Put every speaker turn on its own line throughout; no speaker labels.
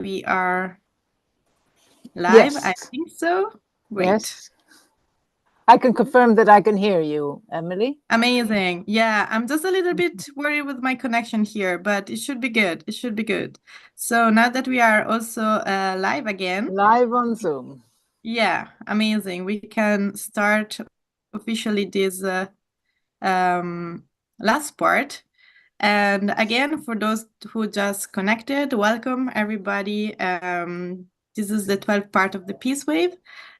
we are live.
Yes.
I think so. Great.
Yes. I can confirm that I can hear you, Emily.
Amazing. Yeah, I'm just a little bit worried with my connection here, but it should be good. It should be good. So now that we are also live again.
Live on Zoom.
Yeah, amazing. We can start officially this last part. And again, for those who just connected, welcome everybody. This is the 12th part of the Peace Wave.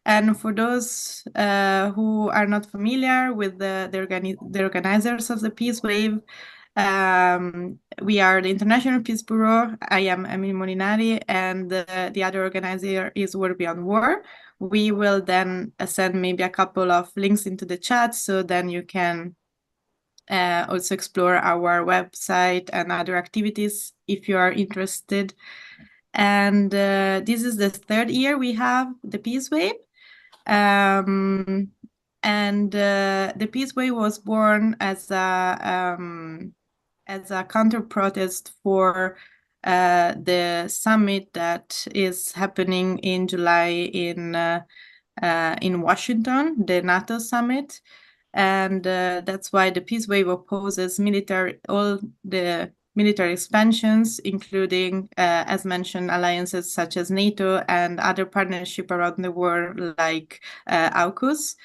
And for those who are not familiar with the organizers of the Peace Wave, we are the International Peace Bureau. I am Emily Molinari, and the other organizer is World Beyond War. We will then send maybe a couple of links into the chat, so then you can also explore our website and other activities if you are interested. And this is the third year we have the Peace Wave. And the Peace Wave was born as a counter protest for the summit that is happening in July in Washington, the NATO summit. And that's why the Peace Wave opposes all the military expansions, including, as mentioned, alliances such as NATO and other partnerships around the world, like AUKUS.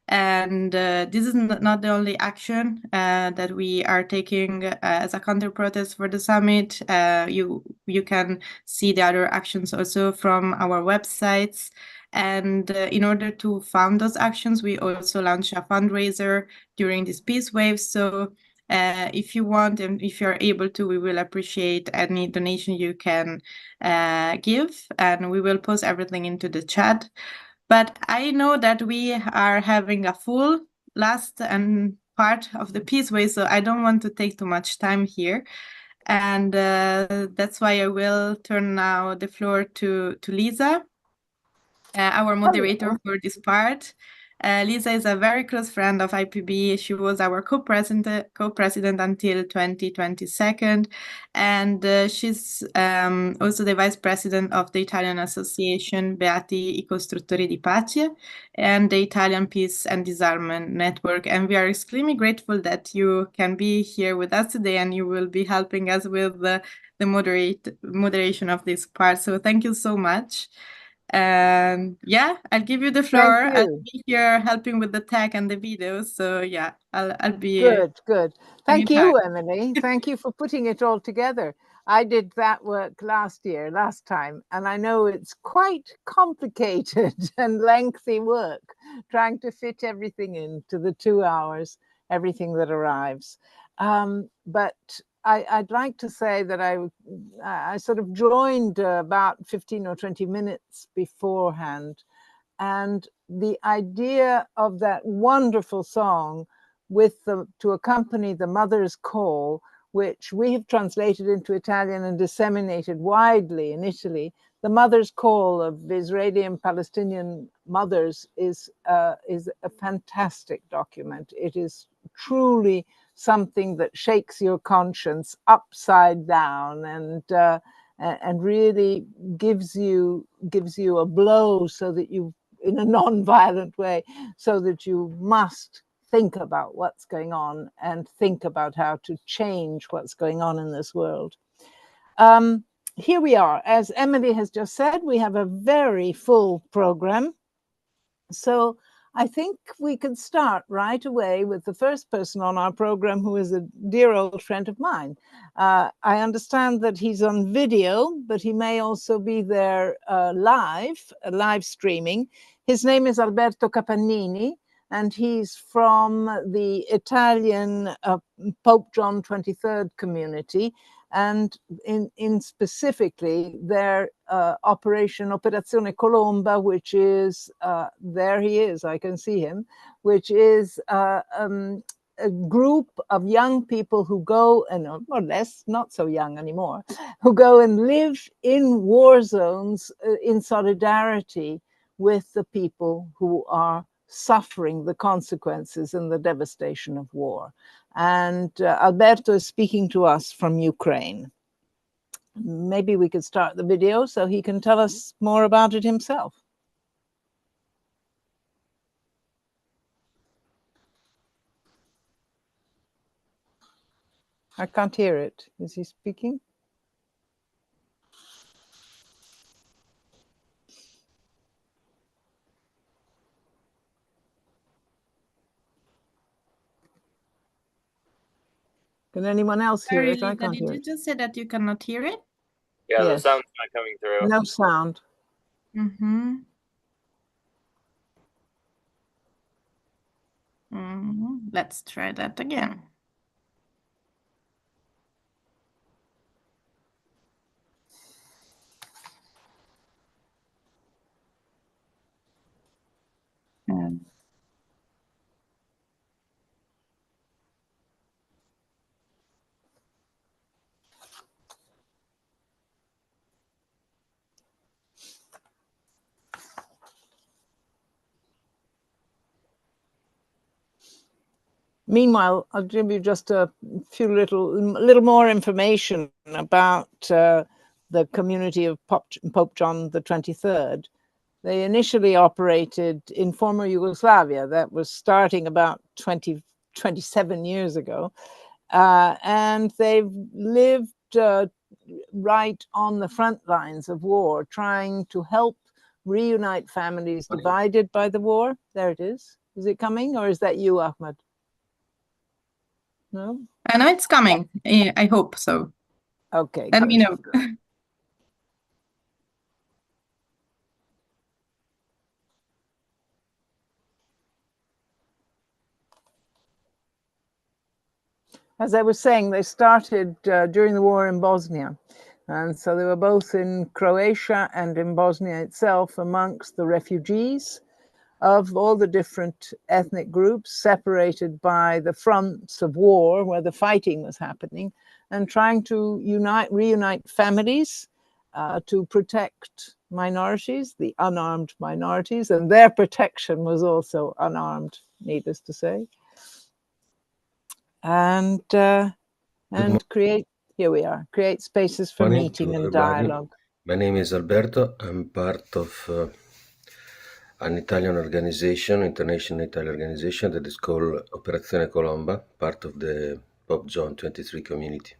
And this is not the only action that we are taking as a counter protest for the summit. You can see the other actions also from our websites. And in order to fund those actions, we also launch a fundraiser during this Peace Wave. So if you want and if you're able to, we will appreciate any donation you can give. And we will post everything into the chat. But I know that we are having a full last and part of the Peace Wave, so I don't want to take too much time here. And that's why I will turn now the floor to Lisa, our moderator for this part. Lisa is a very close friend of IPB. She was our co-president until 2022, and she's also the vice president of the Italian Association Beati I Costruttori di Pace and the Italian Peace and Disarmament Network. And we are extremely grateful that you can be here with us today, and you will be helping us with the moderation of this part. So thank you so much. And yeah, I'll give you the floor. I'll be here helping with the tech and the videos. So yeah, I'll be
Good. Thank you, Emily. Thank you for putting it all together. I did that work last time, and I know it's quite complicated and lengthy work trying to fit everything into the 2 hours, everything that arrives. But I'd like to say that I sort of joined about 15 or 20 minutes beforehand, and the idea of that wonderful song to accompany the Mother's Call, which we have translated into Italian and disseminated widely in Italy. The Mother's Call of Israeli and Palestinian mothers is a fantastic document. It is truly something that shakes your conscience upside down and really gives you a blow, so that you, in a non-violent way, so that you must think about what's going on and think about how to change what's going on in this world. Here we are. As Emily has just said, we have a very full program. So I think we can start right away with the first person on our program, who is a dear old friend of mine. I understand that he's on video, but he may also be there live streaming. His name is Alberto Capannini, and he's from the Italian Pope John XXIII community, and in specifically their Operazione Colomba, which is, there he is, I can see him, which is a group of young people who go, and more or less not so young anymore, who go and live in war zones in solidarity with the people who are suffering the consequences and the devastation of war. And Alberto is speaking to us from Ukraine. maybe we could start the video so he can tell us more about it himself. I can't hear it. Is he speaking? Can anyone else hear it? I can't hear it.
Did you just say that you cannot hear it?
Yeah,
Yes.
the sound's not coming through.
No sound.
Mm-hmm. Mm-hmm. Let's try that again.
Meanwhile, I'll give you just a few little more information about the community of Pope John the 23rd. They initially operated in former Yugoslavia. That was starting about 27 years ago. And they've lived right on the front lines of war, trying to help reunite families divided by the war. There it is. Is it coming, or is that you, Ahmed? No?
I know it's coming. I hope so.
Okay.
Let me know.
As I was saying, they started during the war in Bosnia. And so they were both in Croatia and in Bosnia itself amongst the refugees of all the different ethnic groups, separated by the fronts of war where the fighting was happening, and trying to reunite families to protect minorities, the unarmed minorities, and their protection was also unarmed, needless to say. And create, here we are, create spaces for meeting and dialogue.
My name is Alberto. I'm part of an Italian organization, international Italian organization that is called Operazione Colomba, part of the Pope John 23 community.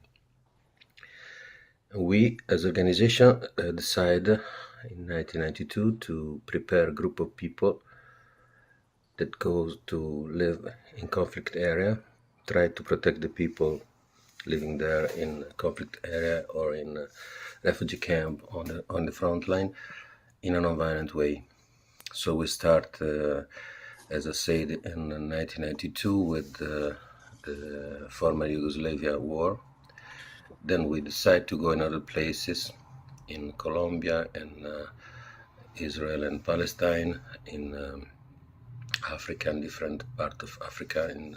We, as organization, decided in 1992 to prepare a group of people that goes to live in conflict area, try to protect the people living there in conflict area or in a refugee camp on the front line in a non-violent way. So we start, as I said, in 1992 with the former Yugoslavia war. Then we decide to go in other places, in Colombia and Israel and Palestine, in Africa and different parts of Africa, in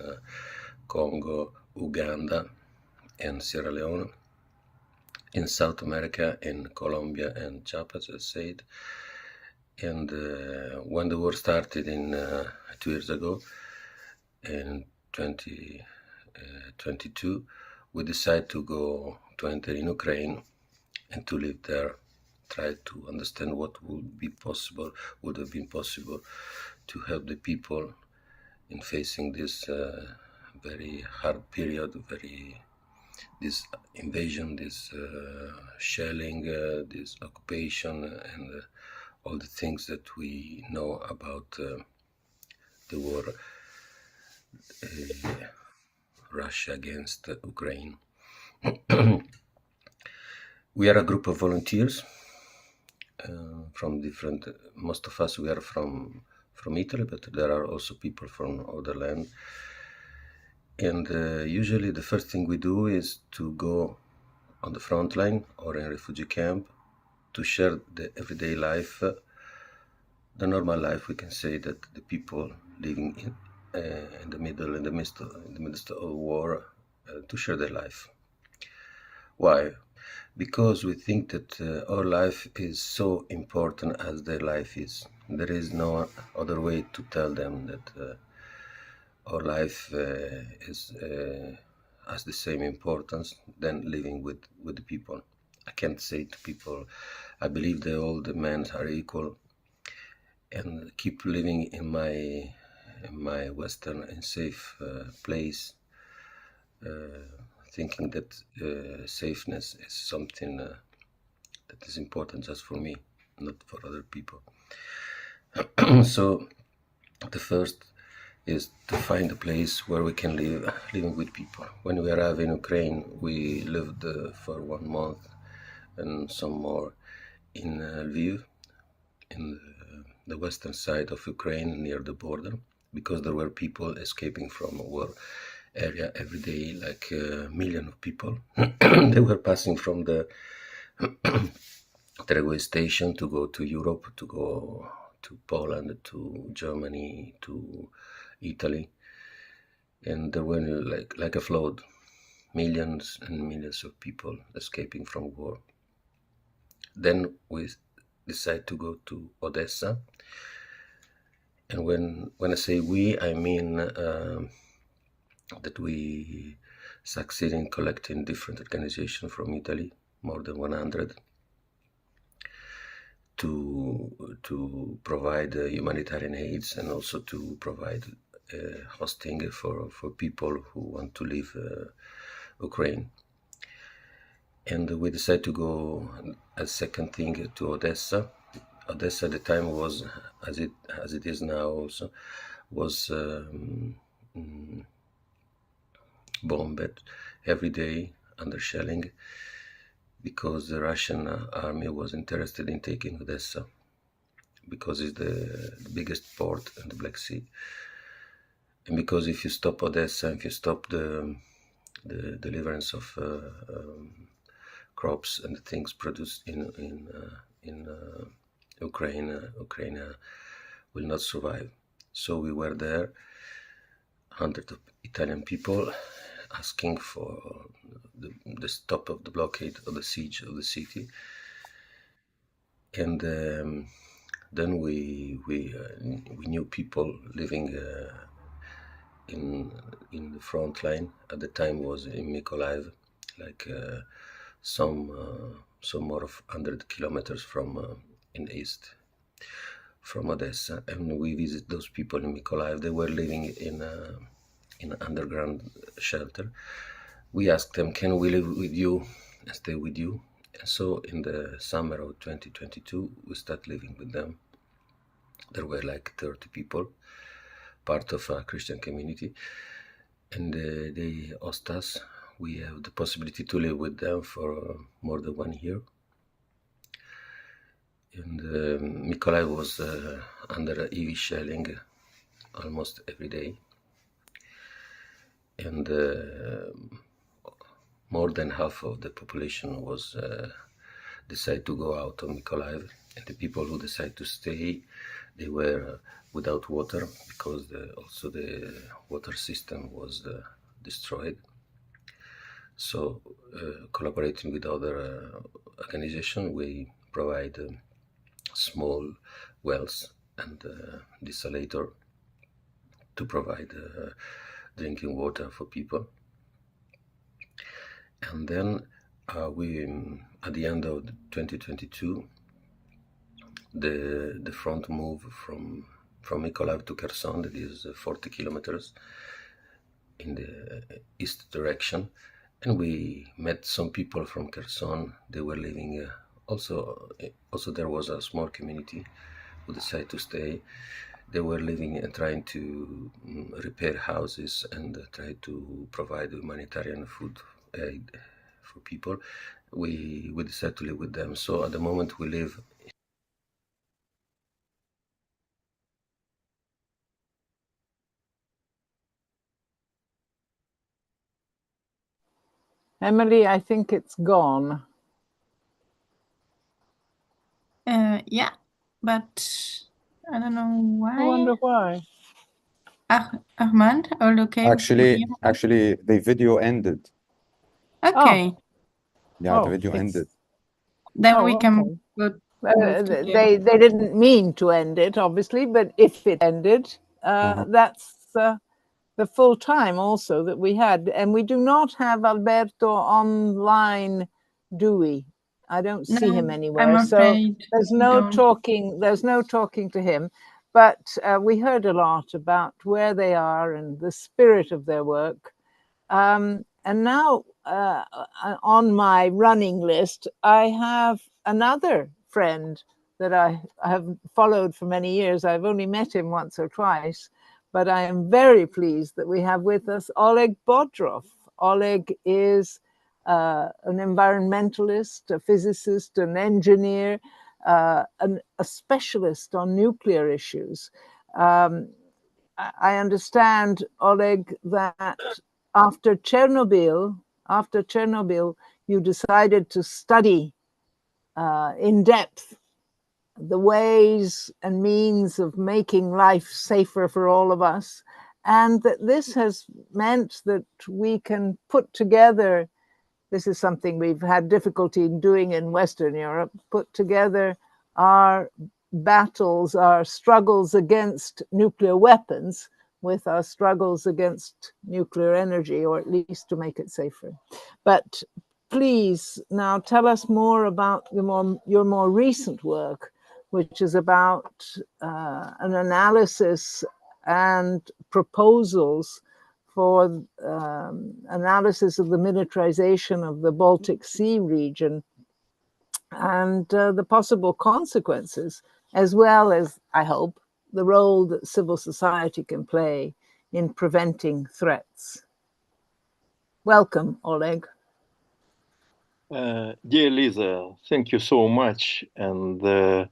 Congo, Uganda, and Sierra Leone, in South America, in Colombia and Chiapas, as I said. And when the war started in 2 years ago, in 2022, we decided to go to enter in Ukraine and to live there, try to understand what would have been possible to help the people in facing this very hard period, this invasion, this shelling, this occupation, and all the things that we know about the war, Russia against Ukraine. We are a group of volunteers from different, most of us we are from Italy, but there are also people from other land. And usually the first thing we do is to go on the front line or in a refugee camp to share the everyday life, the normal life, we can say, that the people living in the midst of war, to share their life. Why? Because we think that our life is so important as their life is. There is no other way to tell them that our life has the same importance than living with the people I can't say to people, I believe that all the men are equal, and keep living in my Western and safe place, thinking that safeness is something that is important just for me, not for other people. So the first is to find a place where we can live, living with people. When we arrived in Ukraine, we lived for 1 month and some more in Lviv, in the western side of Ukraine, near the border, because there were people escaping from a war area every day, like a million of people. They were passing from the railway station to go to Europe, to go to Poland, to Germany, to Italy, and there were like a flood, millions and millions of people escaping from war. Then we decided to go to Odessa, and when I say we, I mean that we succeed in collecting different organizations from Italy, more than 100, to provide humanitarian aids and also to provide hosting for people who want to leave Ukraine. And we decided to go as second thing to Odessa. Odessa at the time was, as it is now also, was bombed every day under shelling, because the Russian army was interested in taking Odessa, because it's the biggest port in the Black Sea. And because if you stop Odessa, if you stop the deliverance of crops and the things produced in Ukraine will not survive. So we were there, hundreds of Italian people, asking for the stop of the blockade or the siege of the city. And then we knew people living in the front line. At the time was in Mykolaiv, like some more of 100 kilometers from in east from Odessa, and we visit those people in Mykolaiv. They were living in an underground shelter. We asked them, can we live with you and stay with you? And so in the summer of 2022, we started living with them. There were like 30 people, part of a Christian community, and they host us. We have the possibility to live with them for more than 1 year. And Mykolaiv was under heavy shelling almost every day. And more than half of the population was decided to go out of Mykolaiv. And the people who decided to stay, they were without water, because also the water system was destroyed. So collaborating with other organizations, we provide small wells and desalator to provide drinking water for people. And then we, at the end of 2022, the front moved from Mykolaiv to Kherson, that is 40 kilometers in the east direction. And we met some people from Kherson. They were living also there was a small community who decided to stay. They were living and trying to repair houses and try to provide humanitarian food aid for people. We decided to live with them. So at the moment we live.
Emily, I think it's gone.
Yeah, but I don't know why.
I wonder why.
Ahmad, all okay?
Actually, the video ended.
Okay.
Yeah, the video ended.
Then we can go.
They didn't mean to end it, obviously, but if it ended, that's the full time also that we had. And we do not have Alberto online, do we? I don't see him
No,
anywhere.
I'm
So
afraid
there's
we
no
don't.
talking. There's no talking to him. But we heard a lot about where they are and the spirit of their work. And now on my running list, I have another friend that I have followed for many years. I've only met him once or twice, but I am very pleased that we have with us Oleg Bodrov. Oleg is an environmentalist, a physicist, an engineer, a specialist on nuclear issues. I understand, Oleg, that after Chernobyl, you decided to study in depth the ways and means of making life safer for all of us, and that this has meant that we can put together, this is something we've had difficulty doing in Western Europe, put together our battles, our struggles against nuclear weapons with our struggles against nuclear energy, or at least to make it safer. But please now tell us more about your more recent work, which is about an analysis and proposals for analysis of the militarization of the Baltic Sea region and the possible consequences, as well as, I hope, the role that civil society can play in preventing threats. Welcome, Oleg.
Dear Lisa, thank you so much. And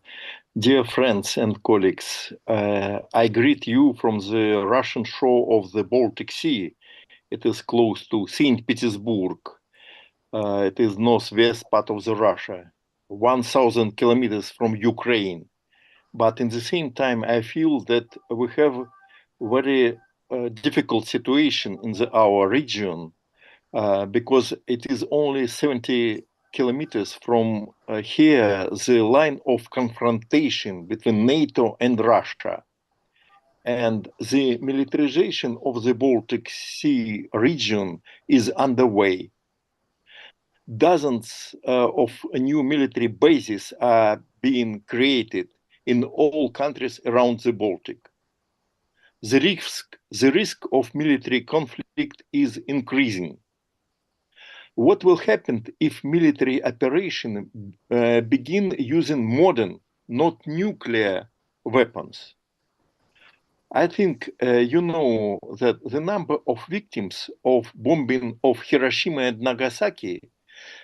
dear friends and colleagues, I greet you from the Russian shore of the Baltic Sea. It is close to St. Petersburg. It is northwest part of the Russia, 1,000 kilometers from Ukraine. But in the same time, I feel that we have very difficult situation in our region because it is only 70 kilometers from here, the line of confrontation between NATO and Russia. And the militarization of the Baltic Sea region is underway. Dozens of new military bases are being created in all countries around the Baltic. The risk of military conflict is increasing. What will happen if military operations begin using modern, not nuclear weapons? I think you know that the number of victims of bombing of Hiroshima and Nagasaki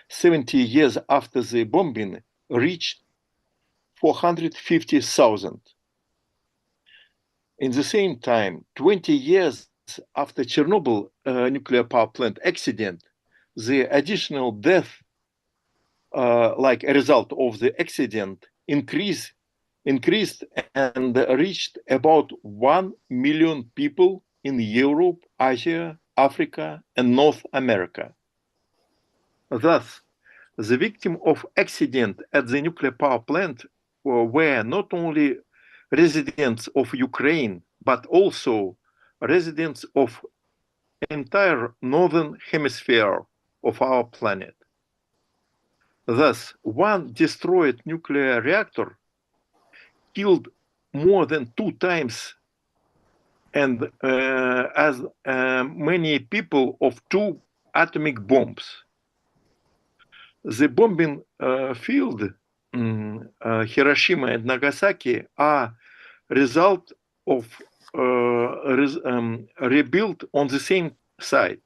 70 years after the bombing reached 450,000. In the same time, 20 years after Chernobyl nuclear power plant accident, the additional death like a result of the accident increased and reached about 1 million people in Europe, Asia, Africa, and North America. Thus, the victims of accident at the nuclear power plant were not only residents of Ukraine, but also residents of entire northern hemisphere of our planet. Thus, one destroyed nuclear reactor killed more than 2 times and as many people of 2 atomic bombs. The bombing field, Hiroshima and Nagasaki, are result of rebuilt on the same site.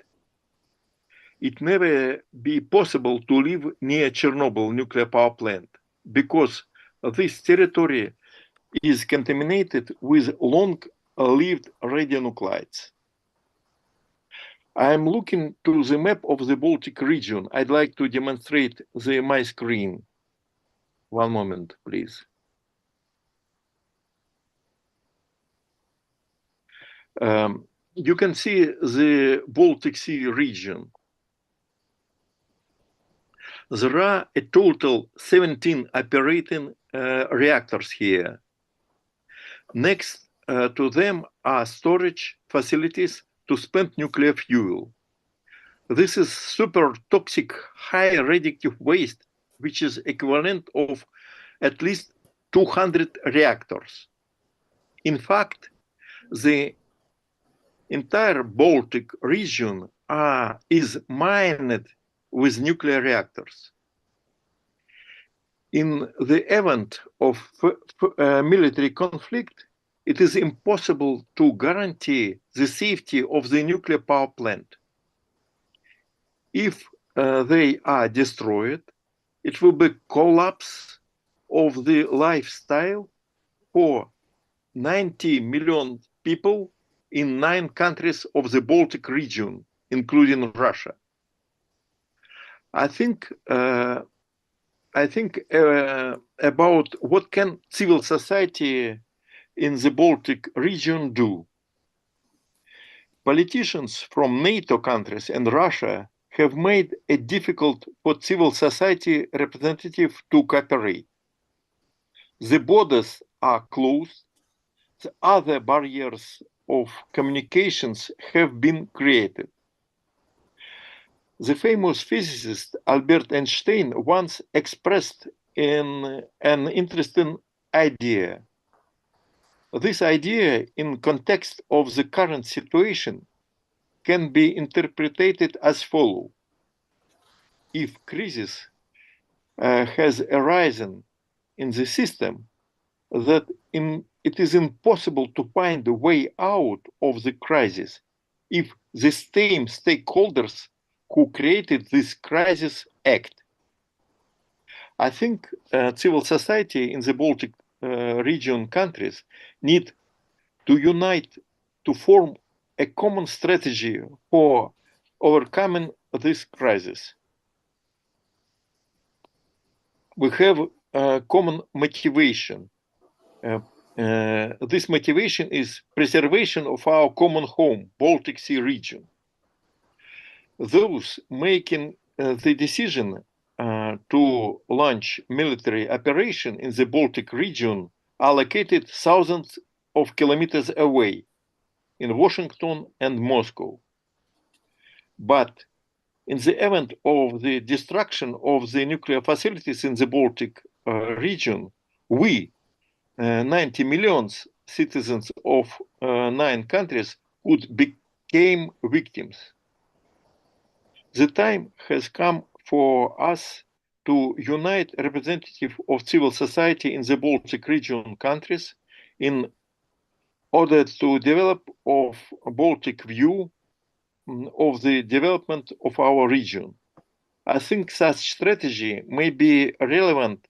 It never be possible to live near Chernobyl nuclear power plant because this territory is contaminated with long-lived radionuclides. I'm looking to the map of the Baltic region. I'd like to demonstrate my screen. One moment, please. You can see the Baltic Sea region. There are a total 17 operating reactors here. Next to them are storage facilities to spent nuclear fuel. This is super toxic, high radioactive waste which is equivalent of at least 200 reactors. In fact, the entire Baltic region is mined with nuclear reactors. In the event of military conflict, it is impossible to guarantee the safety of the nuclear power plant. If they are destroyed, it will be collapse of the lifestyle for 90 million people in 9 countries of the Baltic region, including Russia. I think about what can civil society in the Baltic region do. Politicians from NATO countries and Russia have made it difficult for civil society representatives to cooperate. The borders are closed. The other barriers of communications have been created. The famous physicist Albert Einstein once expressed an interesting idea. This idea, in context of the current situation, can be interpreted as follows. If crisis has arisen in the system, that it is impossible to find a way out of the crisis if the same stakeholders who created this crisis act. I think civil society in the Baltic region countries need to unite to form a common strategy for overcoming this crisis. We have a common motivation. This motivation is preservation of our common home, Baltic Sea region. Those making the decision to launch military operation in the Baltic region are located thousands of kilometers away in Washington and Moscow. But in the event of the destruction of the nuclear facilities in the Baltic region, we, 90 million citizens of 9 countries, would become victims. The time has come for us to unite representatives of civil society in the Baltic region countries in order to develop a Baltic view of the development of our region. I think such strategy may be relevant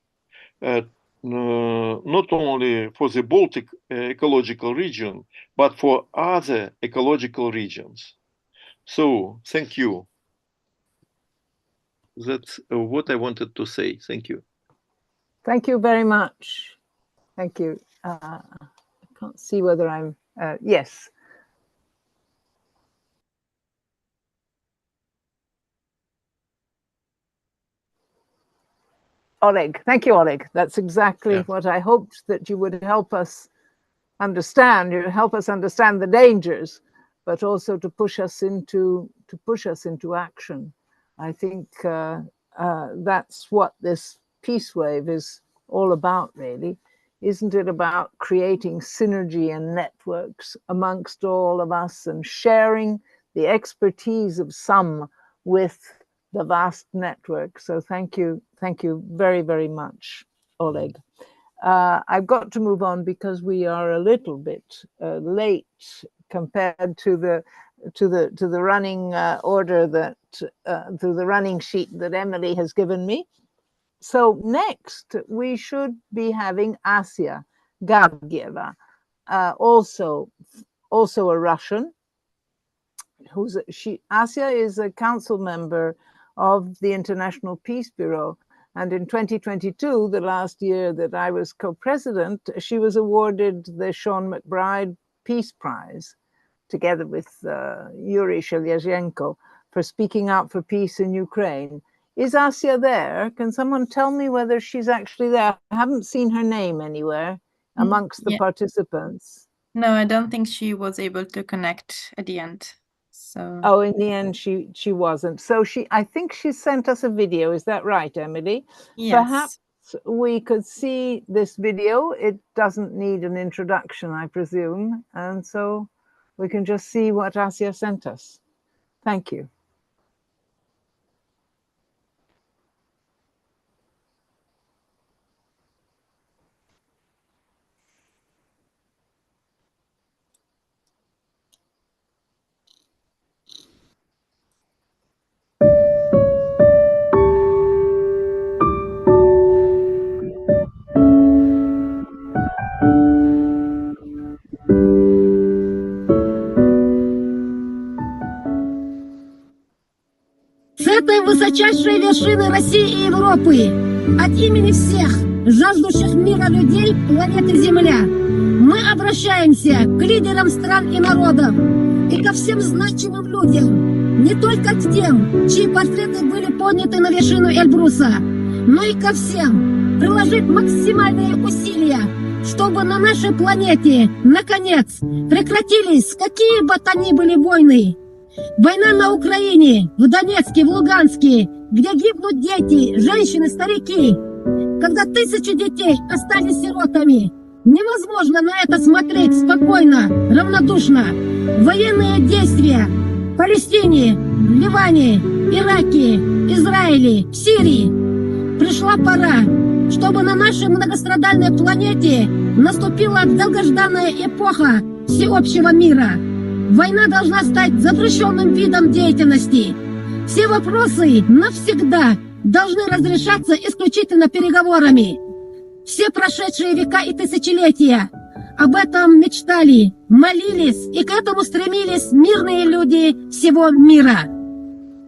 not only for the Baltic ecological region, but for other ecological regions. So, thank you. That's what I wanted to say. Thank you.
Thank you very much. Thank you. I can't see whether I'm, yes. Oleg, thank you, Oleg. That's exactly what I hoped, that you would help us understand. You help us understand the dangers, but also to push us into action. I think that's what this peace wave is all about, really. Isn't it about creating synergy and networks amongst all of us and sharing the expertise of some with the vast network? So thank you very, very much, Oleg. I've got to move on because we are a little bit late compared to the running order that to the running sheet that Emily has given me. So next we should be having Asya Gagieva, also a Russian. Asya is a council member of the International Peace Bureau. And in 2022, the last year that I was co-president, she was awarded the Sean McBride Peace Prize, together with Yuri Shelyazhenko, for speaking out for peace in Ukraine. Is Asya there? Can someone tell me whether she's actually there? I haven't seen her name anywhere amongst the participants.
No, I don't think she was able to connect at the end. So
oh, in the end, she wasn't. So I think she sent us a video. Is that right, Emily?
yes.
Perhaps we could see this video. It doesn't need an introduction, I presume. And so we can just see what Asia sent us. Thank you.
С этой высочайшей вершины России и Европы от имени всех жаждущих мира людей планеты Земля мы обращаемся к лидерам стран и народов и ко всем значимым людям, не только к тем, чьи портреты были подняты на вершину Эльбруса, но и ко всем приложить максимальные усилия, чтобы на нашей планете, наконец, прекратились какие бы то ни были войны. Война на Украине, в Донецке, в Луганске, где гибнут дети, женщины, старики. Когда тысячи детей остались сиротами, невозможно на это смотреть спокойно, равнодушно. Военные действия в Палестине, в Ливане, Ираке, Израиле, в Сирии. Пришла пора, чтобы на нашей многострадальной планете наступила долгожданная эпоха всеобщего мира. Война должна стать запрещенным видом деятельности. Все вопросы навсегда должны разрешаться исключительно переговорами. Все прошедшие века и тысячелетия об этом мечтали, молились и к этому стремились мирные люди всего мира.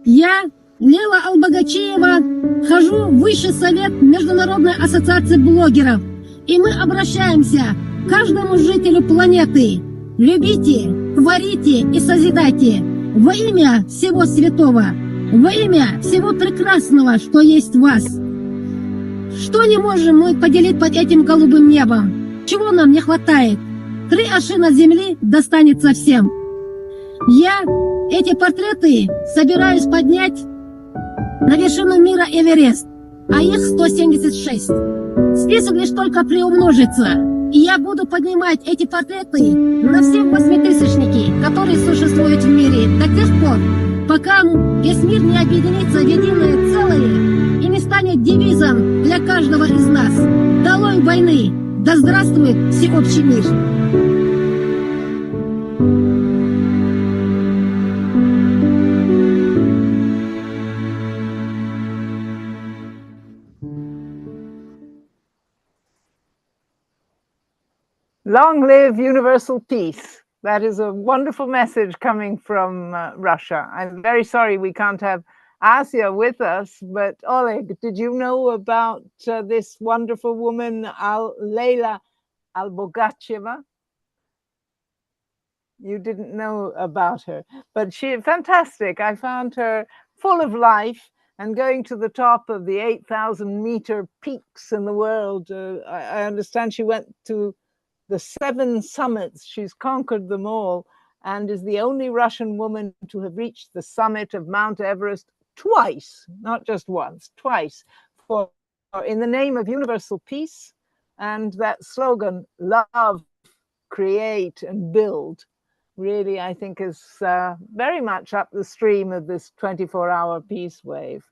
Я, Лела Албогачиева, хожу в Высший совет Международной ассоциации блогеров, и мы обращаемся к каждому жителю планеты. Любите, творите и созидайте во имя всего святого, во имя всего прекрасного, что есть в вас. Что не можем мы поделить под этим голубым небом? Чего нам не хватает? 3 аршина земли достанется всем. Я эти портреты собираюсь поднять на вершину мира Эверест, а их 176. Список лишь только приумножится. И я буду поднимать эти портреты на все 8-тысячники, которые существуют в мире, до тех пор, пока весь мир не объединится в единое целое и не станет девизом для каждого из нас. Долой войны! Да здравствует всеобщий мир!
Long live universal peace. That is a wonderful message coming from Russia. I'm very sorry we can't have Asia with us, but Oleg, did you know about this wonderful woman, Leila Albogacheva? You didn't know about her, but she's fantastic. I found her full of life and going to the top of the 8,000-meter peaks in the world. I understand she went to the 7 summits. She's conquered them all and is the only Russian woman to have reached the summit of Mount Everest twice, not just once, twice, for in the name of universal peace and that slogan, love, create and build, really, I think is very much up the stream of this 24-hour peace wave.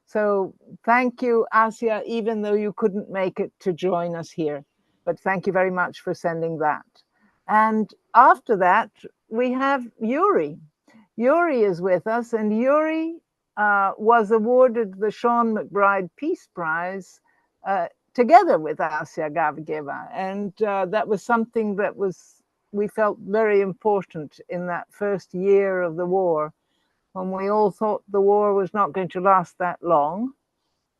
So thank you, Asia, even though you couldn't make it to join us here. But thank you very much for sending that. And after that, we have Yuri. Yuri is with us, and Yuri was awarded the Sean McBride Peace Prize together with Asia Gavgeva. And that was something that we felt very important in that first year of the war, when we all thought the war was not going to last that long.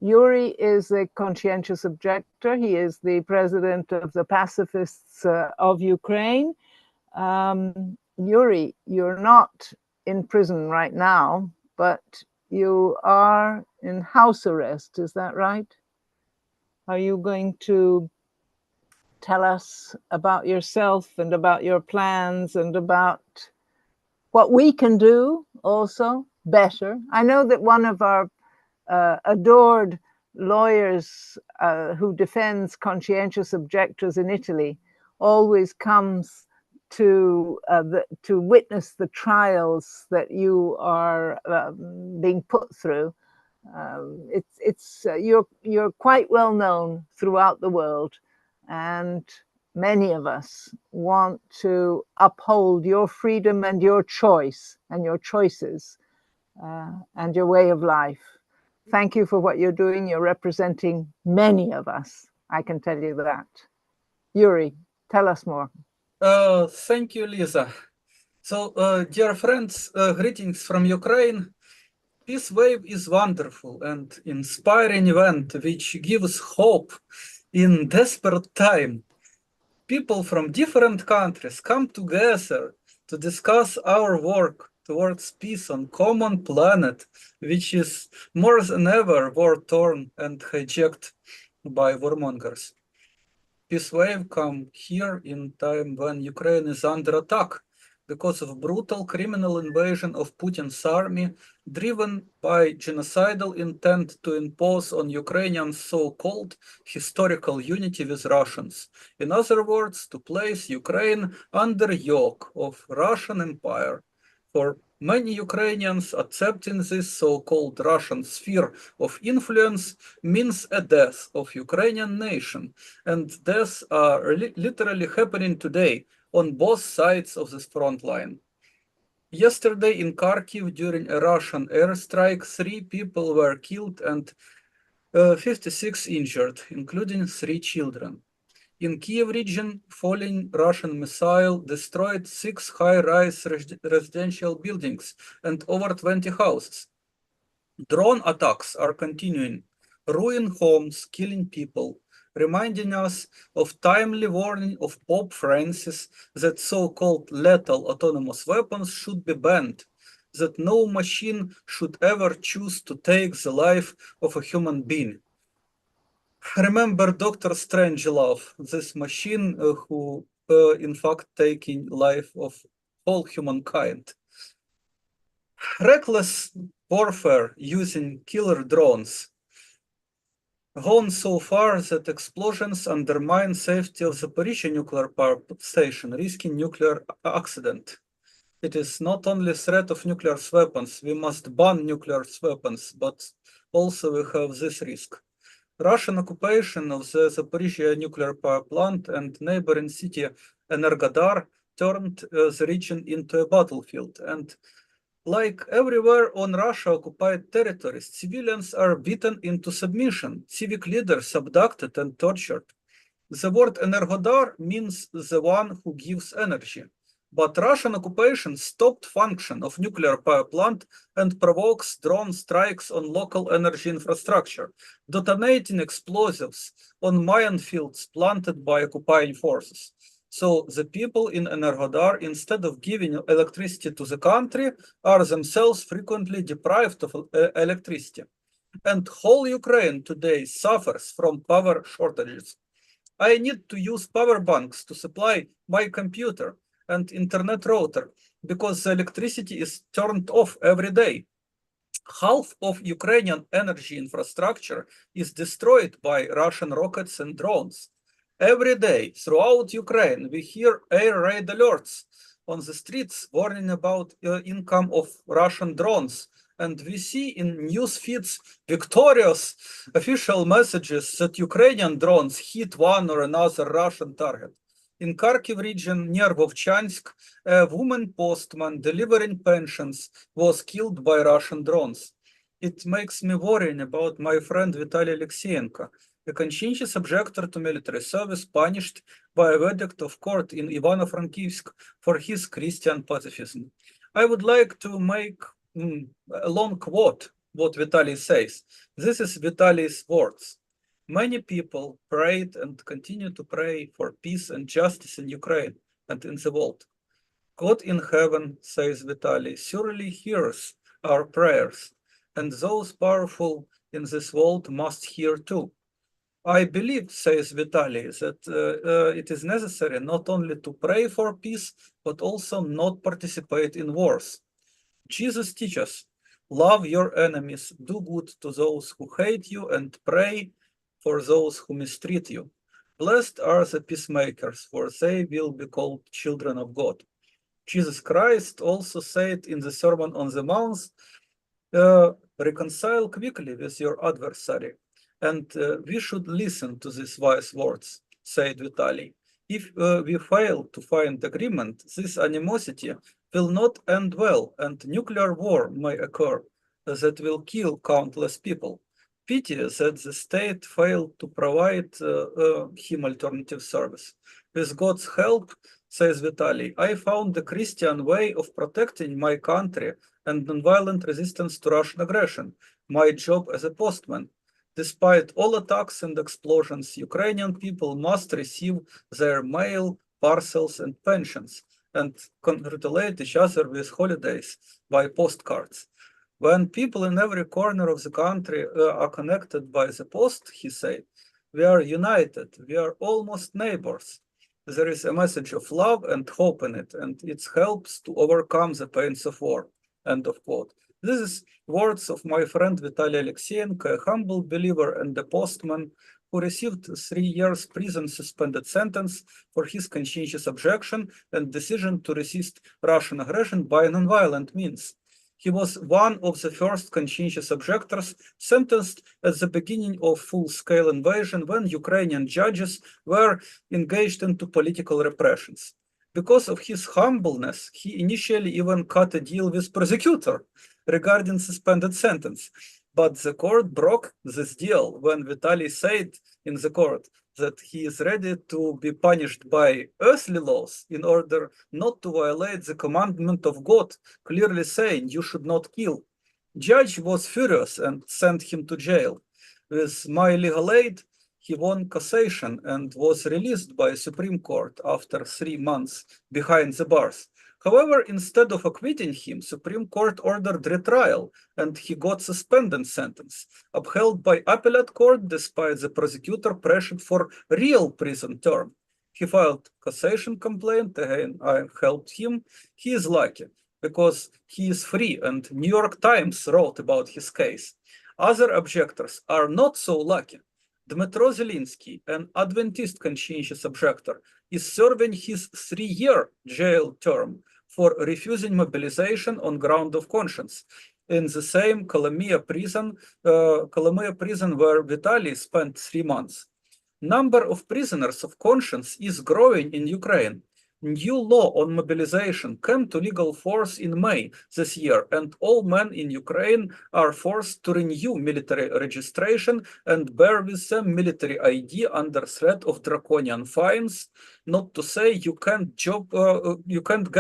Yuri is a conscientious objector. He is the president of the pacifists of Ukraine. Yuri, you're not in prison right now, but you are in house arrest. Is that right? Are you going to tell us about yourself and about your plans and about what we can do also better. I know that one of our adored lawyers who defends conscientious objectors in Italy always comes to witness the trials that you are being put through. You're quite well known throughout the world, and many of us want to uphold your freedom and your choice and your choices and your way of life. Thank you for what you're doing. You're representing many of us. I can tell you that. Yuri, tell us more.
Thank you, Lisa. So, dear friends, greetings from Ukraine. Peace Wave is wonderful and inspiring event which gives hope in desperate time. People from different countries come together to discuss our work towards peace on common planet, which is more than ever war-torn and hijacked by warmongers. Peace Wave come here in time when Ukraine is under attack because of brutal criminal invasion of Putin's army, driven by genocidal intent to impose on Ukrainians so-called historical unity with Russians. In other words, to place Ukraine under yoke of Russian Empire. For many Ukrainians, accepting this so-called Russian sphere of influence means a death of Ukrainian nation, and deaths are literally happening today on both sides of this front line. Yesterday in Kharkiv, during a Russian airstrike, 3 people were killed and 56 injured, including 3 children. In Kiev region, falling Russian missile destroyed 6 high-rise residential buildings and over 20 houses. Drone attacks are continuing, ruining homes, killing people, reminding us of timely warning of Pope Francis that so-called lethal autonomous weapons should be banned, that no machine should ever choose to take the life of a human being. Remember Dr. Strangelove, this machine who in fact taking life of all humankind. Reckless warfare using killer drones gone so far that explosions undermine safety of Zaporizhzhia nuclear power station, risking nuclear accident. It is not only threat of nuclear weapons, we must ban nuclear weapons, but also we have this risk. Russian occupation of the Zaporizhzhia nuclear power plant and neighboring city Energodar turned the region into a battlefield, and like everywhere on Russia-occupied territories, civilians are beaten into submission, civic leaders abducted and tortured. The word Energodar means the one who gives energy. But Russian occupation stopped function of nuclear power plant and provokes drone strikes on local energy infrastructure, detonating explosives on minefields planted by occupying forces. So the people in Energodar, instead of giving electricity to the country, are themselves frequently deprived of electricity. And whole Ukraine today suffers from power shortages. I need to use power banks to supply my computer and internet router because the electricity is turned off every day. Half of Ukrainian energy infrastructure is destroyed by Russian rockets and drones. Every day throughout Ukraine, we hear air raid alerts on the streets warning about income of Russian drones. And we see in news feeds victorious official messages that Ukrainian drones hit one or another Russian target. In Kharkiv region near Vovchansk, a woman postman delivering pensions was killed by Russian drones. It makes me worrying about my friend Vitaly Alexeyenko, a conscientious objector to military service punished by a verdict of court in Ivano-Frankivsk for his Christian pacifism. I would like to make a long quote what Vitaly says. This is Vitaly's words. Many people prayed and continue to pray for peace and justice in Ukraine and in the world. God in heaven, says Vitaly, surely hears our prayers, and those powerful in this world must hear too. I believe, says Vitaly, that it is necessary not only to pray for peace, but also not participate in wars. Jesus teaches, love your enemies, do good to those who hate you, and pray for those who mistreat you. Blessed are the peacemakers, for they will be called children of God. Jesus Christ also said in the Sermon on the Mount, reconcile quickly with your adversary. And we should listen to these wise words, said Vitaly. If we fail to find agreement, this animosity will not end well, and nuclear war may occur that will kill countless people. Pity that the state failed to provide him alternative service. With God's help, says Vitaly, I found the Christian way of protecting my country and nonviolent resistance to Russian aggression, my job as a postman. Despite all attacks and explosions, Ukrainian people must receive their mail, parcels, and pensions, and congratulate each other with holidays by postcards. When people in every corner of the country are connected by the post, he said, we are united, we are almost neighbors. There is a message of love and hope in it, and it helps to overcome the pains of war. End of quote. This is words of my friend Vitaly Alexeyenko, a humble believer and a postman who received 3 years prison suspended sentence for his conscientious objection and decision to resist Russian aggression by nonviolent means. He was one of the first conscientious objectors sentenced at the beginning of full-scale invasion when Ukrainian judges were engaged into political repressions. Because of his humbleness, he initially even cut a deal with prosecutor regarding suspended sentence. But the court broke this deal when Vitaly said in the court that he is ready to be punished by earthly laws in order not to violate the commandment of God, clearly saying you should not kill. Judge was furious and sent him to jail. With my legal aid, he won cassation and was released by Supreme Court after 3 months behind the bars. However, instead of acquitting him, Supreme Court ordered retrial and he got suspended sentence, upheld by appellate court despite the prosecutor pressured for real prison term. He filed cassation complaint, again I helped him. He is lucky because he is free and New York Times wrote about his case. Other objectors are not so lucky. Dmytro Zelinsky, an Adventist conscientious objector, is serving his 3-year jail term for refusing mobilization on ground of conscience in the same Kolomia prison where Vitaly spent 3 months. Number of prisoners of conscience is growing in Ukraine. New law on mobilization came to legal force in May this year, and all men in Ukraine are forced to renew military registration and bear with them military ID under threat of draconian fines. Not to say you can't get job, you can't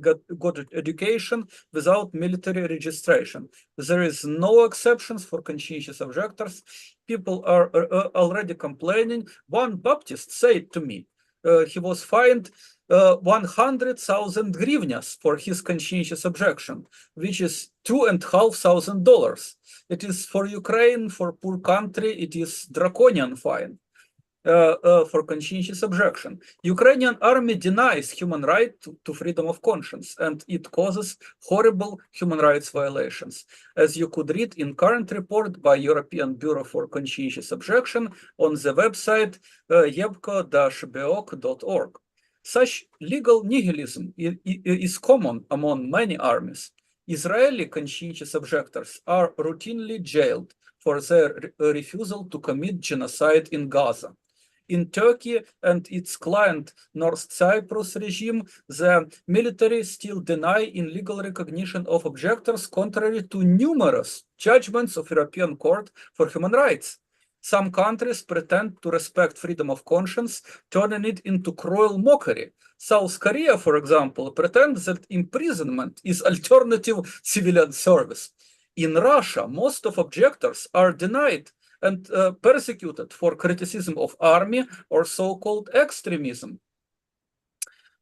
get good education without military registration. There is no exceptions for conscientious objectors. People are already complaining. One Baptist said to me, he was fined 100,000 hryvnias for his conscientious objection, which is $2,500. It is for Ukraine, for poor country, it is draconian fine for conscientious objection. Ukrainian army denies human right to freedom of conscience, and it causes horrible human rights violations, as you could read in current report by European Bureau for Conscientious Objection on the website yebko-beok.org. Such legal nihilism is common among many armies. Israeli conscientious objectors are routinely jailed for their refusal to commit genocide in Gaza. In Turkey and its client North Cyprus regime, the military still deny in legal recognition of objectors, contrary to numerous judgments of European Court for Human Rights. Some countries pretend to respect freedom of conscience, turning it into cruel mockery. South Korea, for example, pretends that imprisonment is alternative civilian service. In Russia, most of objectors are denied and persecuted for criticism of army or so-called extremism.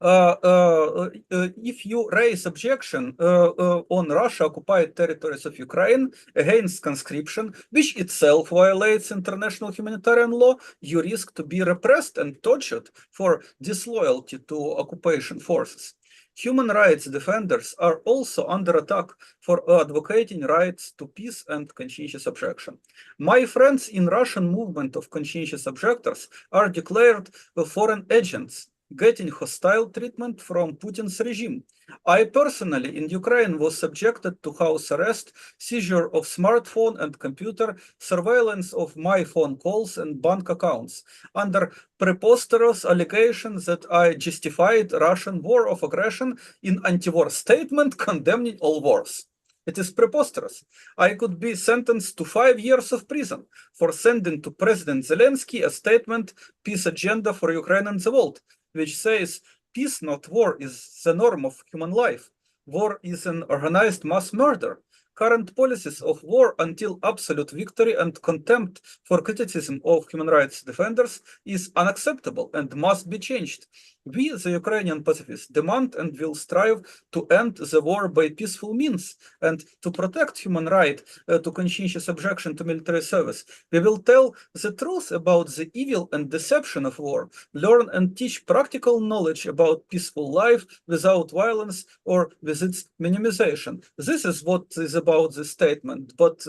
if you raise objection on Russia-occupied territories of Ukraine against conscription, which itself violates international humanitarian law, you risk to be repressed and tortured for disloyalty to occupation forces. Human rights defenders are also under attack for advocating rights to peace and conscientious objection. My friends in Russian movement of conscientious objectors are declared foreign agents, getting hostile treatment from Putin's regime. I personally in Ukraine was subjected to house arrest, seizure of smartphone and computer, surveillance of my phone calls and bank accounts, under preposterous allegations that I justified Russian war of aggression in anti-war statement condemning all wars. It is preposterous. I could be sentenced to 5 years of prison for sending to President Zelensky a statement, Peace Agenda for Ukraine and the World, which says, peace, not war, is the norm of human life. War is an organized mass murder. Current policies of war until absolute victory and contempt for criticism of human rights defenders is unacceptable and must be changed. We, the Ukrainian pacifists, demand and will strive to end the war by peaceful means and to protect human right to conscientious objection to military service. We will tell the truth about the evil and deception of war, learn and teach practical knowledge about peaceful life without violence or with its minimization. This is what is about the statement, but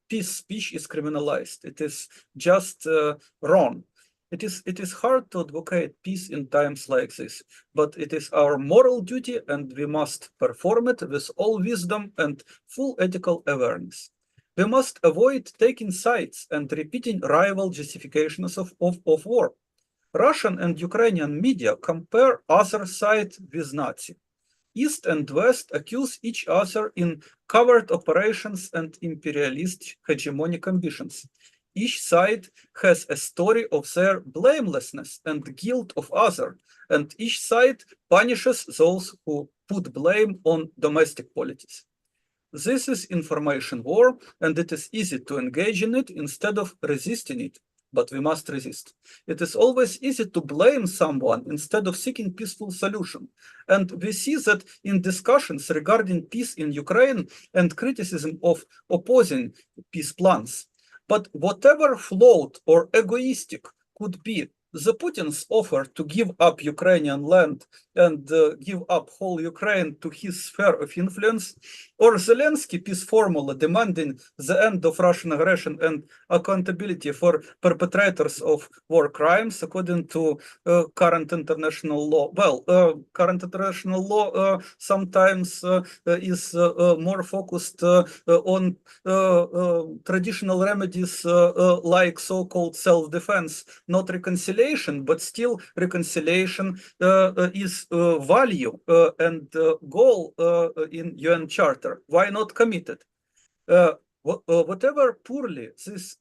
peace speech is criminalized. It is just wrong. It is hard to advocate peace in times like this, but it is our moral duty and we must perform it with all wisdom and full ethical awareness. We must avoid taking sides and repeating rival justifications of war. Russian and Ukrainian media compare other side with Nazi. East and West accuse each other in covert operations and imperialist hegemonic ambitions. Each side has a story of their blamelessness and guilt of other, and each side punishes those who put blame on domestic politics. This is information war, and it is easy to engage in it instead of resisting it, but we must resist. It is always easy to blame someone instead of seeking peaceful solution. And we see that in discussions regarding peace in Ukraine and criticism of opposing peace plans. But whatever flawed or egoistic could be the Putin's offer to give up Ukrainian land and give up whole Ukraine to his sphere of influence, or Zelensky peace formula demanding the end of Russian aggression and accountability for perpetrators of war crimes according to current international law. Well, current international law sometimes is more focused on traditional remedies like so-called self-defense, not reconciliation, but still reconciliation is value and goal in UN Charter. Why not committed? Whatever poorly these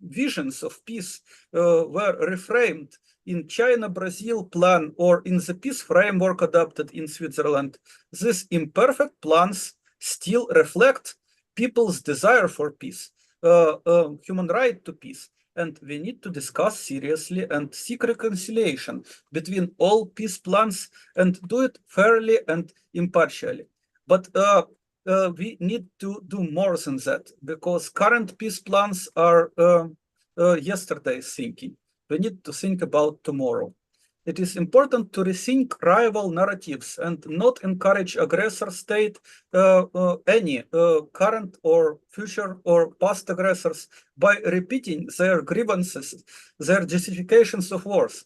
visions of peace were reframed in China-Brazil plan or in the peace framework adopted in Switzerland, these imperfect plans still reflect people's desire for peace, human right to peace. And we need to discuss seriously and seek reconciliation between all peace plans and do it fairly and impartially. But we need to do more than that, because current peace plans are yesterday's thinking. We need to think about tomorrow. It is important to rethink rival narratives and not encourage aggressor state, any current or future or past aggressors, by repeating their grievances, their justifications of wars.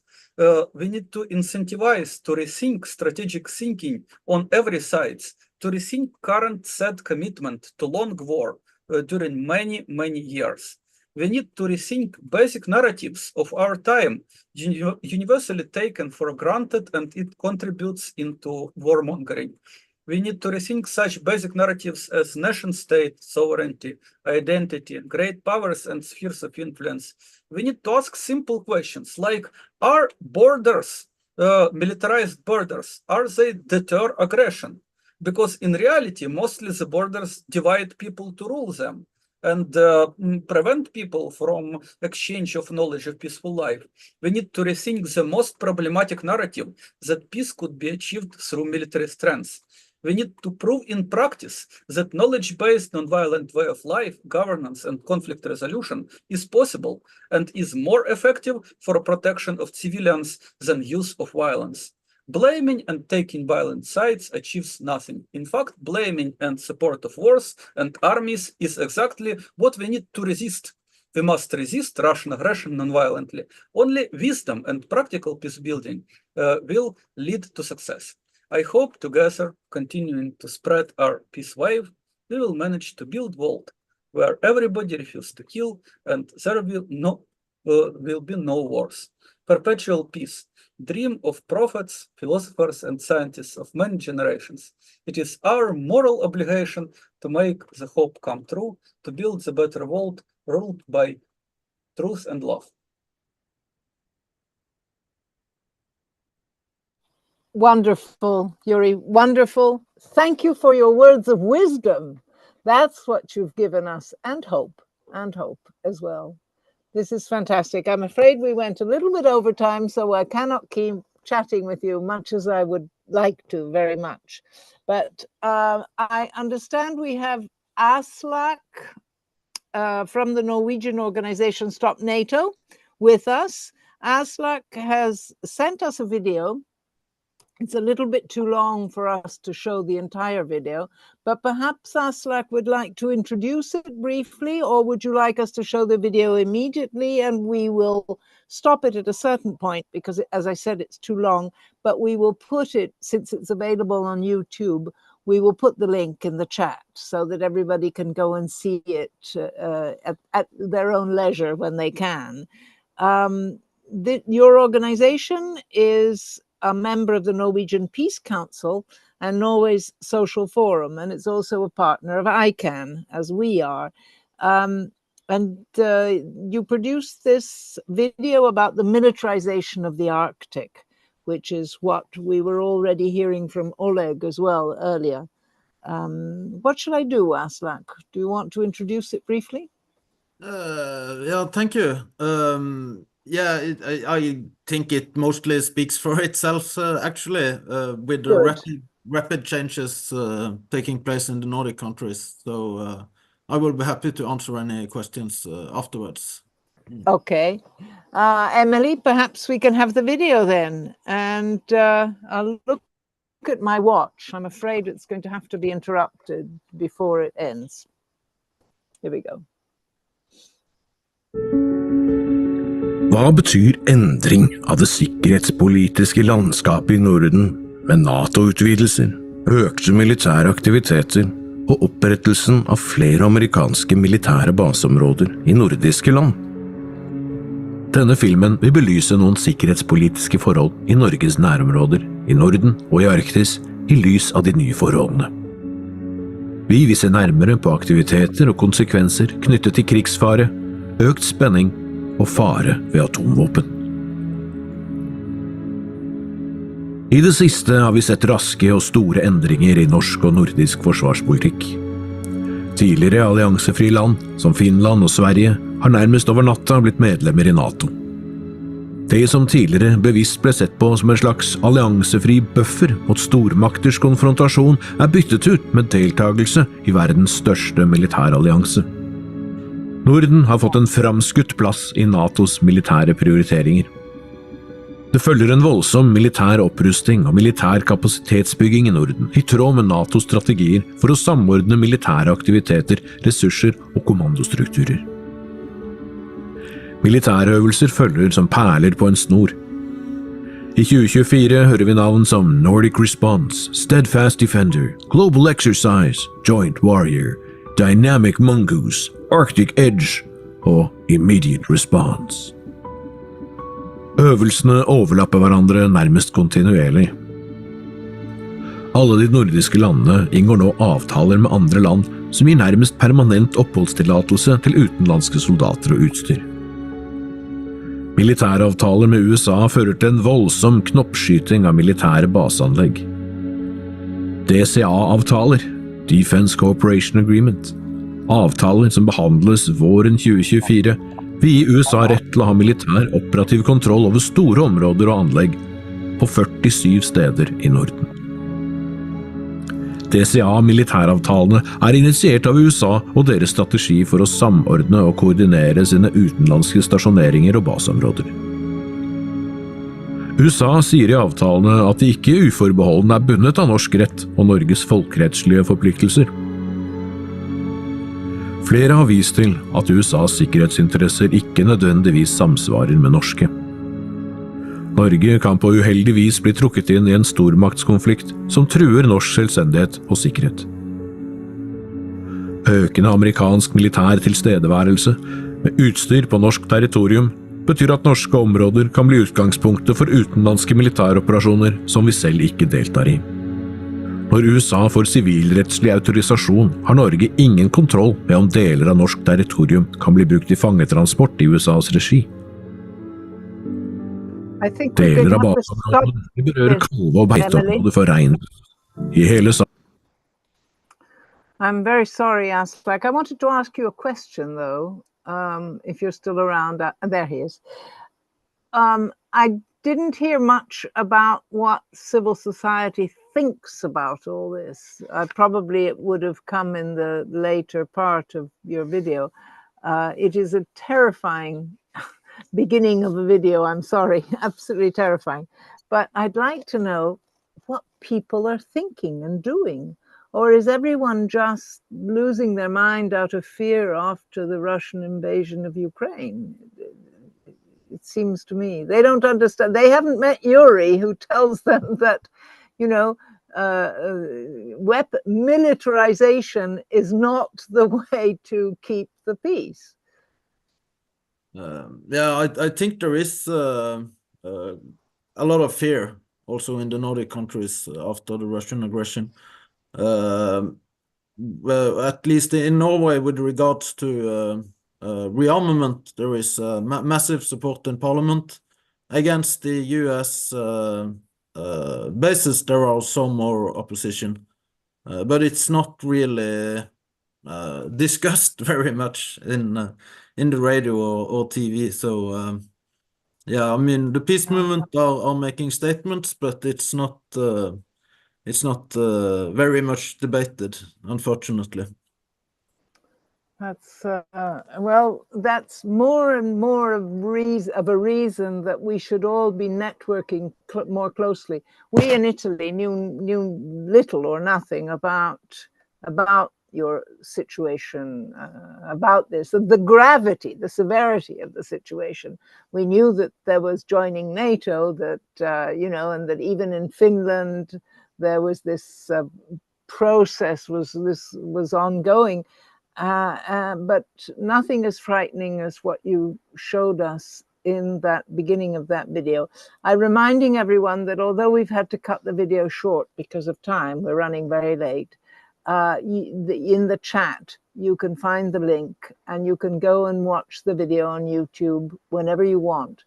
We need to incentivize to rethink strategic thinking on every side, to rethink current set commitment to long war during many, many years. We need to rethink basic narratives of our time, universally taken for granted, and it contributes into warmongering. We need to rethink such basic narratives as nation state, sovereignty, identity, great powers and spheres of influence. We need to ask simple questions like, are borders, militarized borders, are they deter aggression? Because in reality, mostly the borders divide people to rule them. and prevent people from exchange of knowledge of peaceful life, we need to rethink the most problematic narrative that peace could be achieved through military strength. We need to prove in practice that knowledge-based nonviolent way of life, governance, and conflict resolution is possible and is more effective for protection of civilians than use of violence. Blaming and taking violent sides achieves nothing. In fact, blaming and support of wars and armies is exactly what we need to resist. We must resist Russian aggression non-violently. Only wisdom and practical peace building will lead to success. I hope together, continuing to spread our peace wave, we will manage to build a world where everybody refuses to kill and there will be no wars. Perpetual peace. Dream of prophets, philosophers, and scientists of many generations. It is our moral obligation to make the hope come true, to build the better world ruled by truth and love.
Wonderful, Yuri, wonderful. Thank you for your words of wisdom. That's what you've given us, and hope as well. This is fantastic. I'm afraid we went a little bit over time, so I cannot keep chatting with you much as I would like to very much. But I understand we have Aslak from the Norwegian organization Stop NATO with us. Aslak has sent us a video. It's a little bit too long for us to show the entire video, but perhaps Aslak would like to introduce it briefly, or would you like us to show the video immediately and we will stop it at a certain point because, as I said, it's too long, but we will put it, since it's available on YouTube, we will put the link in the chat so that everybody can go and see it at their own leisure when they can. Your organization is a member of the Norwegian Peace Council and Norway's Social Forum, and it's also a partner of ICANN, as we are. And you produced this video about the militarization of the Arctic, which is what we were already hearing from Oleg as well earlier. What should I do, Aslak? Do you want to introduce it briefly?
Yeah, thank you. Yeah, I think it mostly speaks for itself, actually, with the rapid changes taking place in the Nordic countries. So I will be happy to answer any questions afterwards.
Okay. Emily, perhaps we can have the video then. And I'll look at my watch. I'm afraid it's going to have to be interrupted before it ends. Here we go.
Hva betyr endring av det sikkerhetspolitiske landskapet i Norden med NATO-utvidelser, økte militære aktiviteter og opprettelsen av flere amerikanske militære baseområder i nordiske land? Denne filmen vil belyse noen sikkerhetspolitiske forhold i Norges nærområder, i Norden og i Arktis, i lys av de nye forholdene. Vi vil se nærmere på aktiviteter og konsekvenser knyttet til krigsfare, økt spenning og fare ved atomvåpen. I det siste har vi sett raske og store endringer i norsk og nordisk forsvarspolitikk. Tidligere alliansefrie land, som Finland og Sverige, har nærmest over natta blitt medlemmer i NATO. Det som tidligere bevisst ble sett på som en slags alliansefri buffer mot stormakters konfrontasjon, er byttet ut med deltagelse i verdens største militærallianse. Norden har fått en framskutt plass i NATOs militære prioriteringer. Det følger en voldsom militær opprusting og militær kapasitetsbygging i Norden, i tråd med NATOs strategier for å samordne militære aktiviteter, ressurser og kommandostrukturer. Militære øvelser følger som perler på en snor. I 2024 hører vi navn som Nordic Response, Steadfast Defender, Global Exercise, Joint Warrior, Dynamic Mongoose, Arctic Edge og Immediate Response. Øvelsene overlapper hverandre nærmest kontinuerlig. Alle de nordiske landene inngår nå avtaler med andre land som gir nærmest permanent oppholdstillatelse til utenlandske soldater og utstyr. Militæravtaler med USA fører til en voldsom knoppskyting av militære baseanlegg. DCA-avtaler, Defense Cooperation Agreement, Avtaler som behandles våren 2024, vil gi USA rett til å ha militær operativ kontroll over store områder og anlegg på 47 steder i Norden. DCA-militæravtalene er initiert av USA og deres strategi for å samordne og koordinere sine utenlandske stasjoneringer og baseområder. USA sier i avtalene at de ikke uforbeholden er bundet av norsk rett og Norges folkerettslige forpliktelser. Flere har vist til at USAs sikkerhetsinteresser ikke nødvendigvis samsvarer med norske. Norge kan på uheldig vis bli trukket inn i en stormaktskonflikt som truer norsk selvstendighet og sikkerhet. Økende amerikansk militær tilstedeværelse med utstyr på norsk territorium betyr at norske områder kan bli utgangspunktet for utenlandske militæroperasjoner som vi selv ikke deltar i. Når USA får sivilrettslig autorisasjon, har Norge ingen kontroll med om deler av norsk territorium kan bli brukt i fangetransport i USAs regi. Deler av baseområdet berører kalve- og beiteområder for rein i hele saken.
I'm very sorry, Aslak. I wanted to ask you a question, though, if you're still around. There he is. I didn't hear much about what civil society thinks about all this. Probably it would have come in the later part of your video. It is a terrifying beginning of a video, I'm sorry, absolutely terrifying. But I'd like to know what people are thinking and doing. Or is everyone just losing their mind out of fear after the Russian invasion of Ukraine? It seems to me. They don't understand. They haven't met Yuri, who tells them that, you know, militarization is not the way to keep the peace.
I think there is a lot of fear also in the Nordic countries after the Russian aggression. Well, at least in Norway, with regards to rearmament, there is massive support in Parliament. Against the US bases, there are some more opposition, but it's not really discussed very much in the radio or TV. So yeah, I mean, the peace movement are making statements, but it's not very much debated, unfortunately.
That's well, that's more and more of a reason that we should all be networking more closely. We in Italy knew little or nothing about your situation, about this, the gravity, the severity of the situation. We knew that there was joining NATO, that you know, and that even in Finland there was this process was ongoing. But nothing as frightening as what you showed us in that beginning of that video. I'm reminding everyone that although we've had to cut the video short because of time, we're running very late, in the chat, you can find the link and you can go and watch the video on YouTube whenever you want.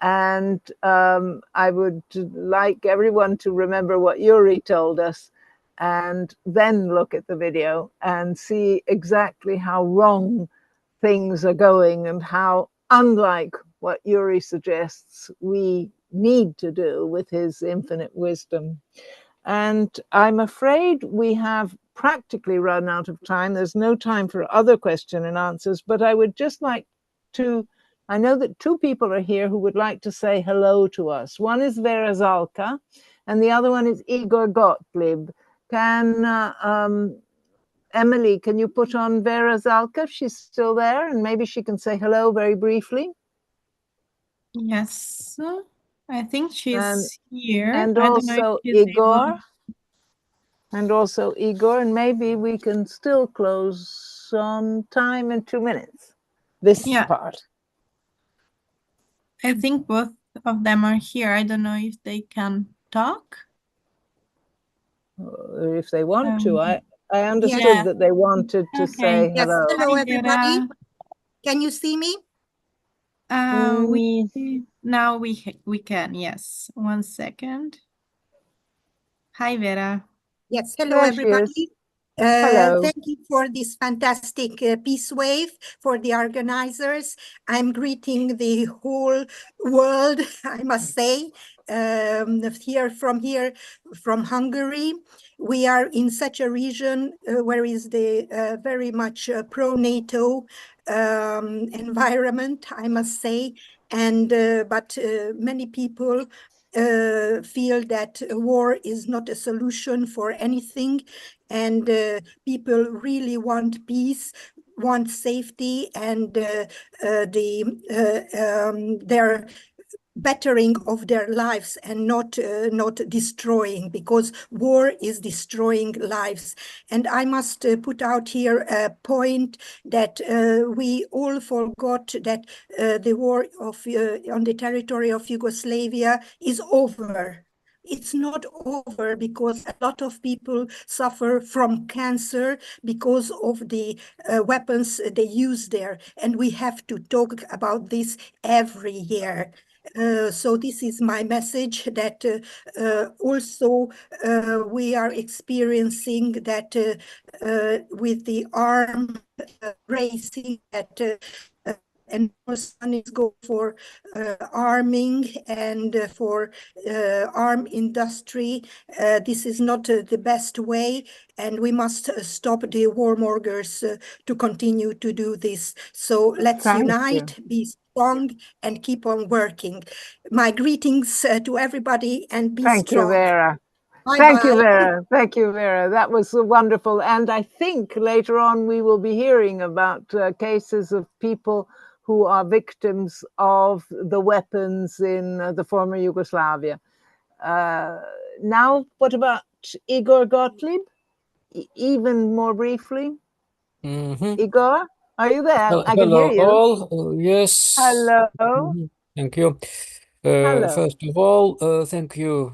And I would like everyone to remember what Yuri told us, and then look at the video and see exactly how wrong things are going and how unlike what Yuri suggests we need to do with his infinite wisdom. And I'm afraid we have practically run out of time. There's no time for other question and answers, but I would just like to, I know that two people are here who would like to say hello to us. One is Vera Zalka and the other one is Igor Gottlieb. Can Emily, can you put on Vera Zalka if she's still there, and maybe she can say hello very briefly?
Yes, I think she's here.
And also Igor. And also Igor, and maybe we can still close on time in 2 minutes. This part.
I think both of them are here. I don't know if they can talk.
If they want to. I understood that they wanted to say hello.
Yes, hello everybody. Can you see me?
Now we can, yes. 1 second. Hi, Vera.
Yes, hello everybody.
Hello.
Thank you for this fantastic peace wave, for the organizers. I'm greeting the whole world, I must say, from Hungary. We are in such a region where is the very much pro-NATO environment, I must say, and but many people feel that war is not a solution for anything, and people really want peace, want safety, and their bettering of their lives, and not destroying, because war is destroying lives. And I must put out here a point that we all forgot, that the war on the territory of Yugoslavia is over. It's not over, because a lot of people suffer from cancer because of the weapons they use there. And we have to talk about this every year. So this is my message, that also we are experiencing that with the arm racing, that and our son is go for arming and for arm industry. This is not the best way, and we must stop the warmongers to continue to do this. So let's unite, be strong, and keep on working. My greetings to everybody, and be strong.
Thank you, Vera.
Bye-bye.
Thank you, Vera. Thank you, Vera. That was wonderful. And I think later on we will be hearing about cases of people who are victims of the weapons in the former Yugoslavia. Now, what about Igor Gottlieb? Even more briefly. Igor, are you there? I can hear you.
All. Yes.
Hello.
Thank you. First of all, thank you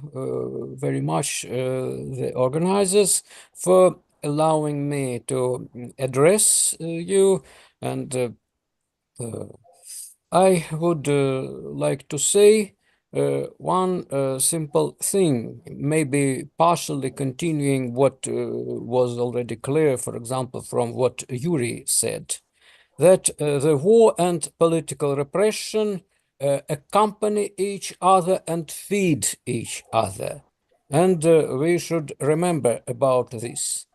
very much, the organizers, for allowing me to address you. And I would like to say one simple thing, maybe partially continuing what was already clear, for example, from what Yuri said, that the war and political repression accompany each other and feed each other. And we should remember about this.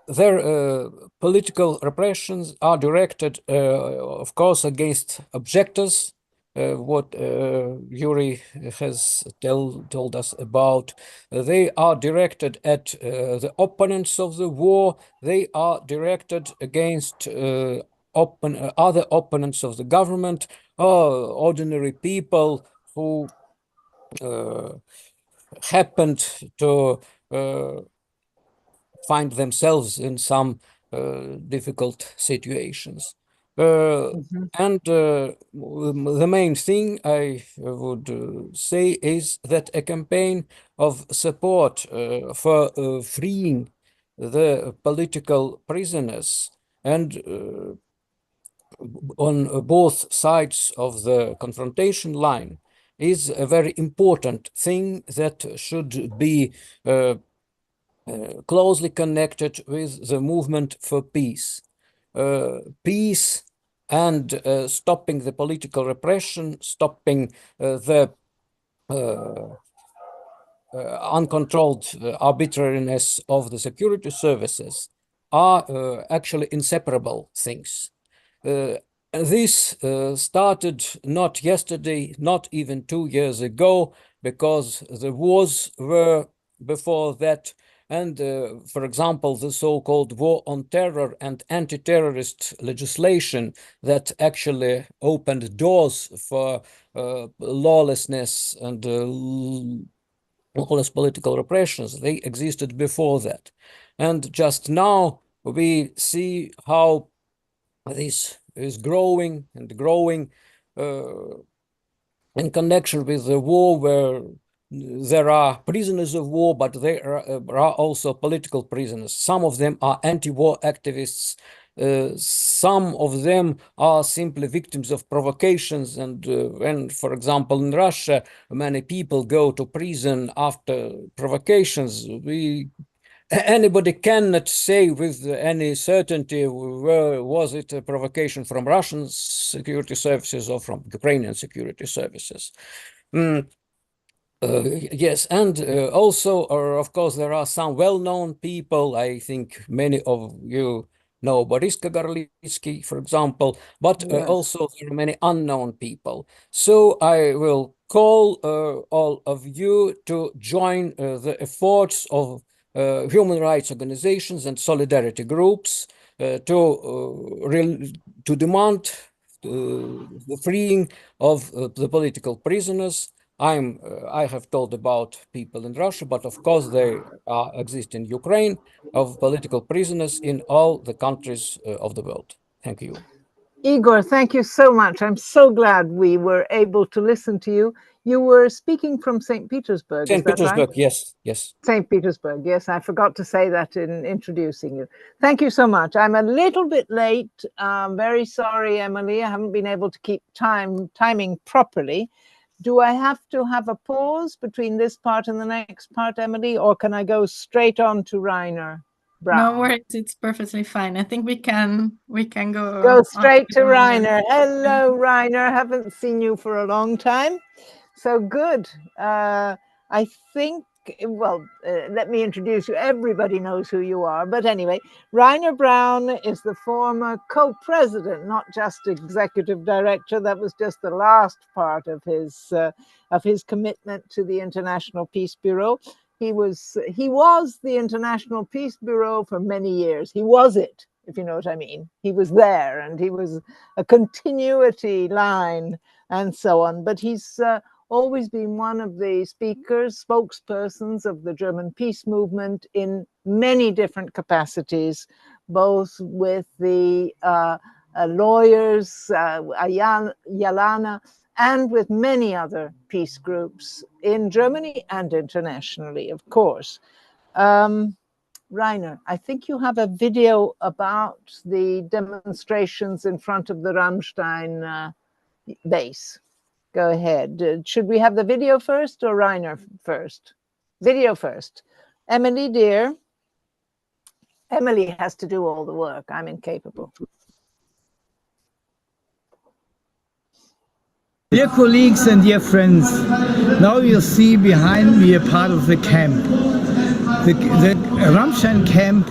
Their political repressions are directed, of course, against objectors, what Yuri has told us about. They are directed at the opponents of the war. They are directed against other opponents of the government, or ordinary people who happened to find themselves in some difficult situations. And the main thing I would say is that a campaign of support for freeing the political prisoners, and on both sides of the confrontation line, is a very important thing that should be closely connected with the movement for peace. Peace and stopping the political repression, stopping the uncontrolled arbitrariness of the security services are actually inseparable things. This started not yesterday, not even 2 years ago, because the wars were before that. And for example, the so-called war on terror and anti-terrorist legislation that actually opened doors for lawlessness and lawless political repressions, they existed before that. And just now we see how this is growing and growing in connection with the war, where there are prisoners of war, but there are also political prisoners. Some of them are anti-war activists. Some of them are simply victims of provocations. And when, for example, in Russia, many people go to prison after provocations, we anybody cannot say with any certainty was it a provocation from Russian security services or from Ukrainian security services. Yes, and also, of course, there are some well-known people. I think many of you know Boriska Garlitsky, for example, but
Yes.
also there are many unknown people. So I will call all of you to join the efforts of human rights organizations and solidarity groups to demand the freeing of the political prisoners. I have told about people in Russia, but of course they exist in Ukraine, of political prisoners in all the countries of the world. Thank you.
Igor, thank you so much. I'm so glad we were able to listen to you. You were speaking from St. Petersburg,
St.
is that
Petersburg,
right?
yes, yes.
St. Petersburg, yes, I forgot to say that in introducing you. Thank you so much. I'm a little bit late. Very sorry, Emily. I haven't been able to keep timing properly. Do I have to have a pause between this part and the next part, Emily, or can I go straight on to Rainer Brown?
No worries, it's perfectly fine. I think we can
go straight to Rainer. Hello, Rainer. Haven't seen you for a long time. So good. I think, well, let me introduce you. Everybody knows who you are. But anyway, Rainer Brown is the former co-president, not just executive director. That was just the last part of his commitment to the International Peace Bureau. He was the International Peace Bureau for many years. He was it, if you know what I mean. He was there, and he was a continuity line and so on. But he's always been one of the speakers, spokespersons of the German peace movement in many different capacities, both with the lawyers, Yalana, and with many other peace groups in Germany and internationally, of course. Rainer, I think you have a video about the demonstrations in front of the Rammstein base. Go ahead. Should we have the video first or Rainer first? Video first. Emily, dear. Emily has to do all the work. I'm incapable.
Dear colleagues and dear friends, now you'll see behind me a part of the camp. The Rammstein camp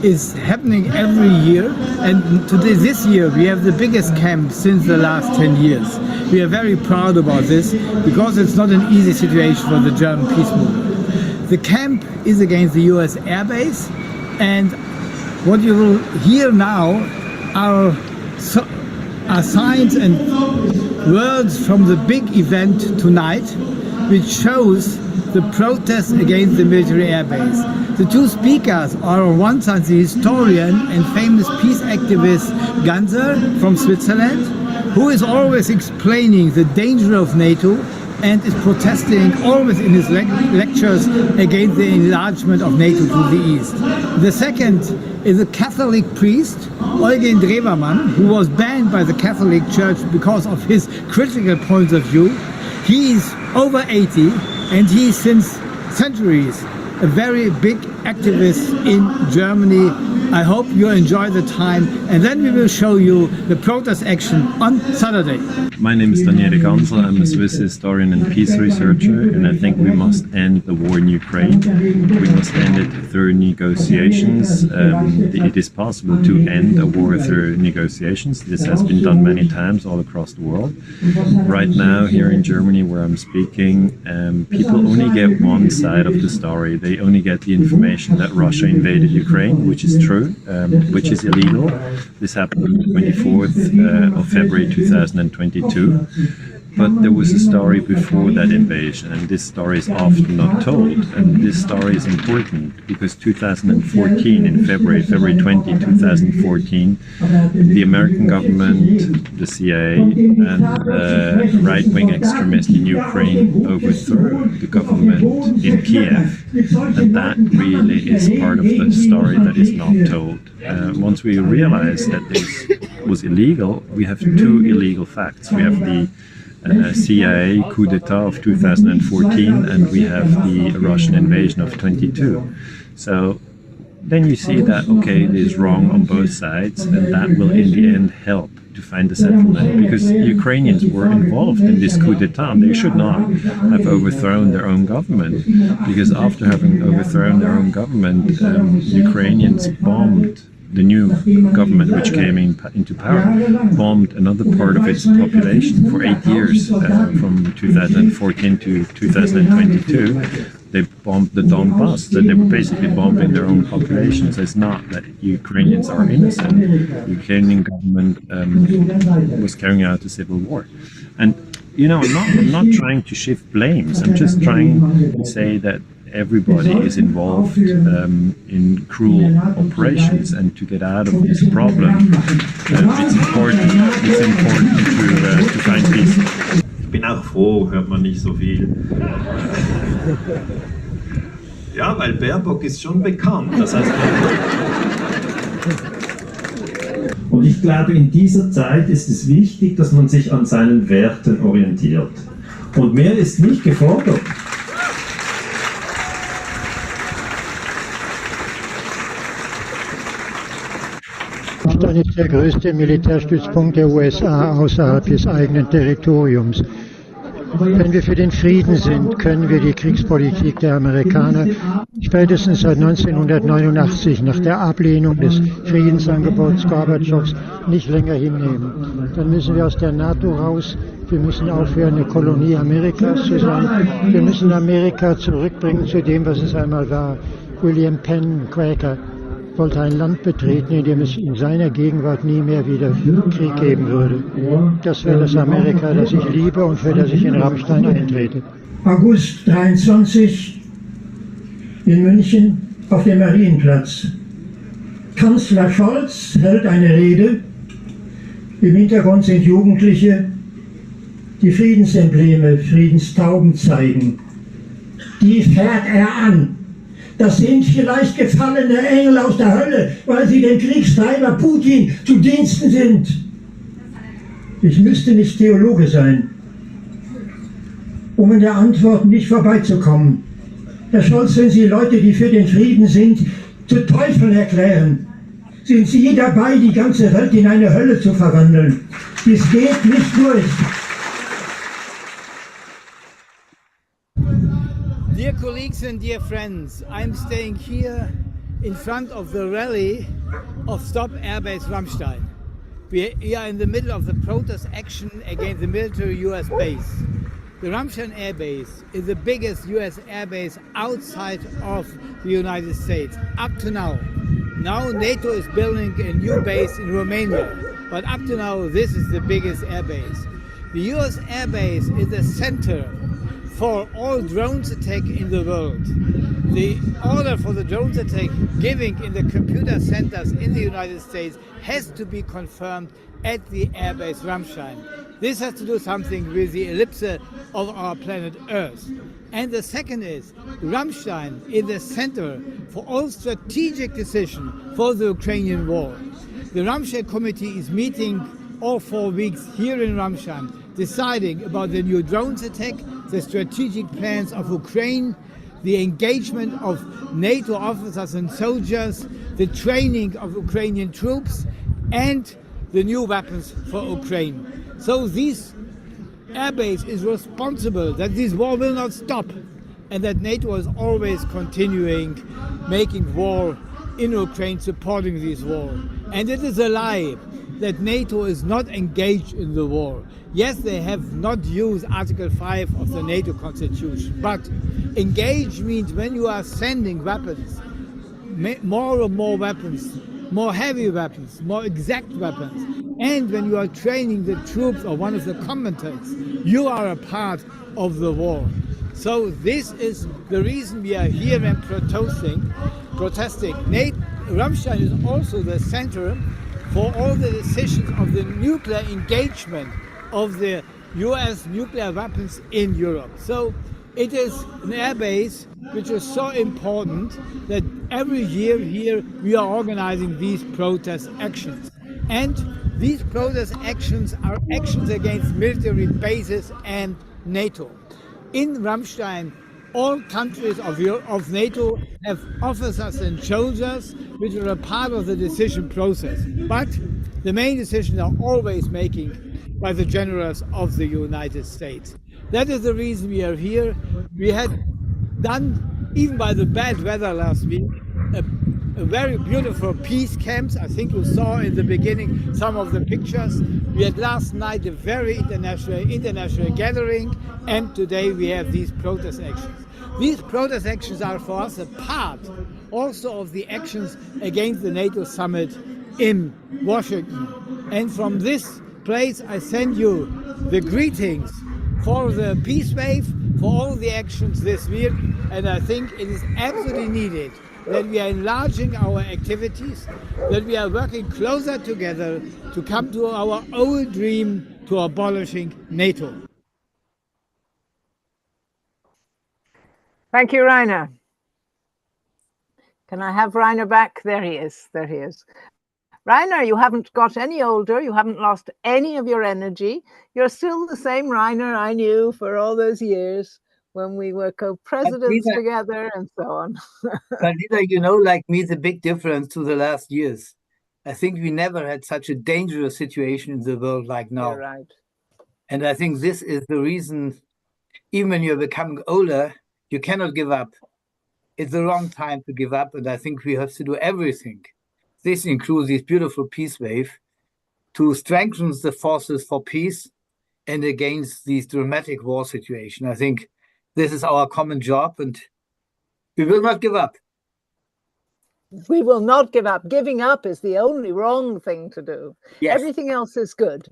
is happening every year, and this year we have the biggest camp since the last 10 years. We are very proud about this because it's not an easy situation for the German peace movement. The camp is against the US Air Base, and what you will hear now are signs and words from the big event tonight, which shows the protest against the military air base. The two speakers are on one side the historian and famous peace activist Ganser from Switzerland, who is always explaining the danger of NATO and is protesting always in his lectures against the enlargement of NATO to the east. The second is a Catholic priest, Eugen Drewermann, who was banned by the Catholic Church because of his critical points of view. He is over 80 and he is since centuries a very big activist in Germany. I hope you enjoy the time, and then we will show you the protest action on Saturday.
My name is Daniele Gansel. I'm a Swiss historian and peace researcher, and I think we must end the war in Ukraine. We must end it through negotiations. It is possible to end a war through negotiations. This has been done many times all across the world. Right now, here in Germany, where I'm speaking, people only get one side of the story. They only get the information that Russia invaded Ukraine, which is true, which is illegal. This happened on the 24th of February 2022. But there was a story before that invasion, and this story is often not told. And this story is important because 2014, in February 20, 2014, the American government, the CIA, and the right-wing extremists in Ukraine overthrew the government in Kiev. And that really is part of the story that is not told. Once we realize that this was illegal, we have two illegal facts. We have the CIA coup d'etat of 2014, and we have the Russian invasion of 22. So then you see that, okay, it is wrong on both sides, and that will in the end help to find a settlement, because Ukrainians were involved in this coup d'etat. They should not have overthrown their own government, because after having overthrown their own government, Ukrainians bombed the new government which came into power, bombed another part of its population for 8 years, from 2014 to 2022. They bombed the Donbass, so they were basically bombing their own populations. It's not that Ukrainians are innocent. The Ukrainian government was carrying out a civil war. And, you know, I'm not trying to shift blames. I'm just trying to say that everybody is involved in cruel operations, and to get out of this problem, it's important to find peace.
Ich bin auch froh, hört man nicht so viel. Ja, weil Baerbock ist schon bekannt. Das heißt, und ich glaube, in dieser Zeit ist es wichtig, dass man sich an seinen Werten orientiert. Und mehr ist nicht gefordert.
Afghanistan ist der größte Militärstützpunkt der USA außerhalb des eigenen Territoriums. Wenn wir für den Frieden sind, können wir die Kriegspolitik der Amerikaner spätestens seit 1989 nach der Ablehnung des Friedensangebots Gorbatschows nicht länger hinnehmen. Dann müssen wir aus der NATO raus. Wir müssen aufhören, eine Kolonie Amerikas zu sein. Wir müssen Amerika zurückbringen zu dem, was es einmal war. William Penn, Quaker, wollte ein Land betreten, in dem es in seiner Gegenwart nie mehr wieder Krieg geben würde. Das wäre das Amerika, das ich liebe und für das ich in Rammstein eintrete.
August 23 in München auf dem Marienplatz. Kanzler Scholz hält eine Rede. Im Hintergrund sind Jugendliche, die Friedensembleme, Friedenstauben zeigen. Die fährt er an. Das sind vielleicht gefallene Engel aus der Hölle, weil sie dem Kriegstreiber Putin zu Diensten sind. Ich müsste nicht Theologe sein, um in der Antwort nicht vorbeizukommen. Herr Scholz, wenn Sie Leute, die für den Frieden sind, zu Teufeln erklären, sind Sie dabei, die ganze Welt in eine Hölle zu verwandeln. Das geht nicht durch.
Dear colleagues and dear friends, I'm staying here in front of the rally of Stop Airbase Rammstein. We are in the middle of the protest action against the military US base. The Rammstein Air Base is the biggest US air base outside of the United States up to now. Now NATO is building a new base in Romania, but up to now this is the biggest air base. The US air base is the center for all drones attack in the world. The order for the drones attack giving in the computer centers in the United States has to be confirmed at the airbase Rammstein. This has to do something with the ellipse of our planet Earth. And the second is, Rammstein is the center for all strategic decisions for the Ukrainian war. The Rammstein committee is meeting all 4 weeks here in Rammstein, deciding about the new drones attack, the strategic plans of Ukraine, the engagement of NATO officers and soldiers, the training of Ukrainian troops, and the new weapons for Ukraine. So this airbase is responsible that this war will not stop, and that NATO is always continuing making war in Ukraine, supporting this war. And it is a lie that NATO is not engaged in the war. Yes, they have not used Article 5 of the NATO Constitution, but engage means when you are sending weapons, more and more weapons, more heavy weapons, more exact weapons, and when you are training the troops or one of the combatants, you are a part of the war. So this is the reason we are here and protesting. Rammstein is also the center for all the decisions of the nuclear engagement of the US nuclear weapons in Europe. So it is an airbase which is so important that every year here we are organizing these protest actions. And these protest actions are actions against military bases and NATO. In Rammstein, all countries of NATO have officers and soldiers which are a part of the decision process. But the main decisions are always making by the generals of the United States. That is the reason we are here. We had done, even by the bad weather last week, a very beautiful peace camps. I think you saw in the beginning some of the pictures. We had last night a very international gathering, and today we have these protest actions. These protest actions are for us a part also of the actions against the NATO summit in Washington. And from this place I send you the greetings for the peace wave, for all the actions this week, and I think it is absolutely needed that we are enlarging our activities, that we are working closer together to come to our old dream to abolishing NATO.
Thank you, Rainer. Can I have Rainer back? There he is. There he is. Rainer, you haven't got any older. You haven't lost any of your energy. You're still the same Rainer I knew for all those years when we were co-presidents together and so on.
But Lisa, you know, like me, the big difference to the last years. I think we never had such a dangerous situation in the world like now.
You're right.
And I think this is the reason, even when you're becoming older, you cannot give up. It's the wrong time to give up. And I think we have to do everything. This includes this beautiful peace wave to strengthen the forces for peace and against these dramatic war situation. I think this is our common job, and we will not give up.
We will not give up. Giving up is the only wrong thing to do.
Yes.
Everything else is good.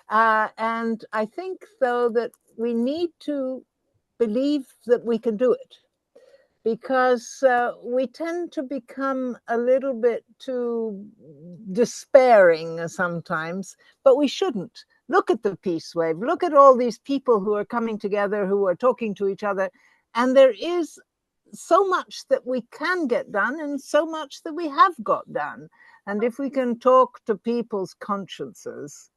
And I think, though, that we need to believe that we can do it, because we tend to become a little bit too despairing sometimes, but we shouldn't. Look at the peace wave. Look at all these people who are coming together, who are talking to each other. And there is so much that we can get done and so much that we have got done. And if we can talk to people's consciences,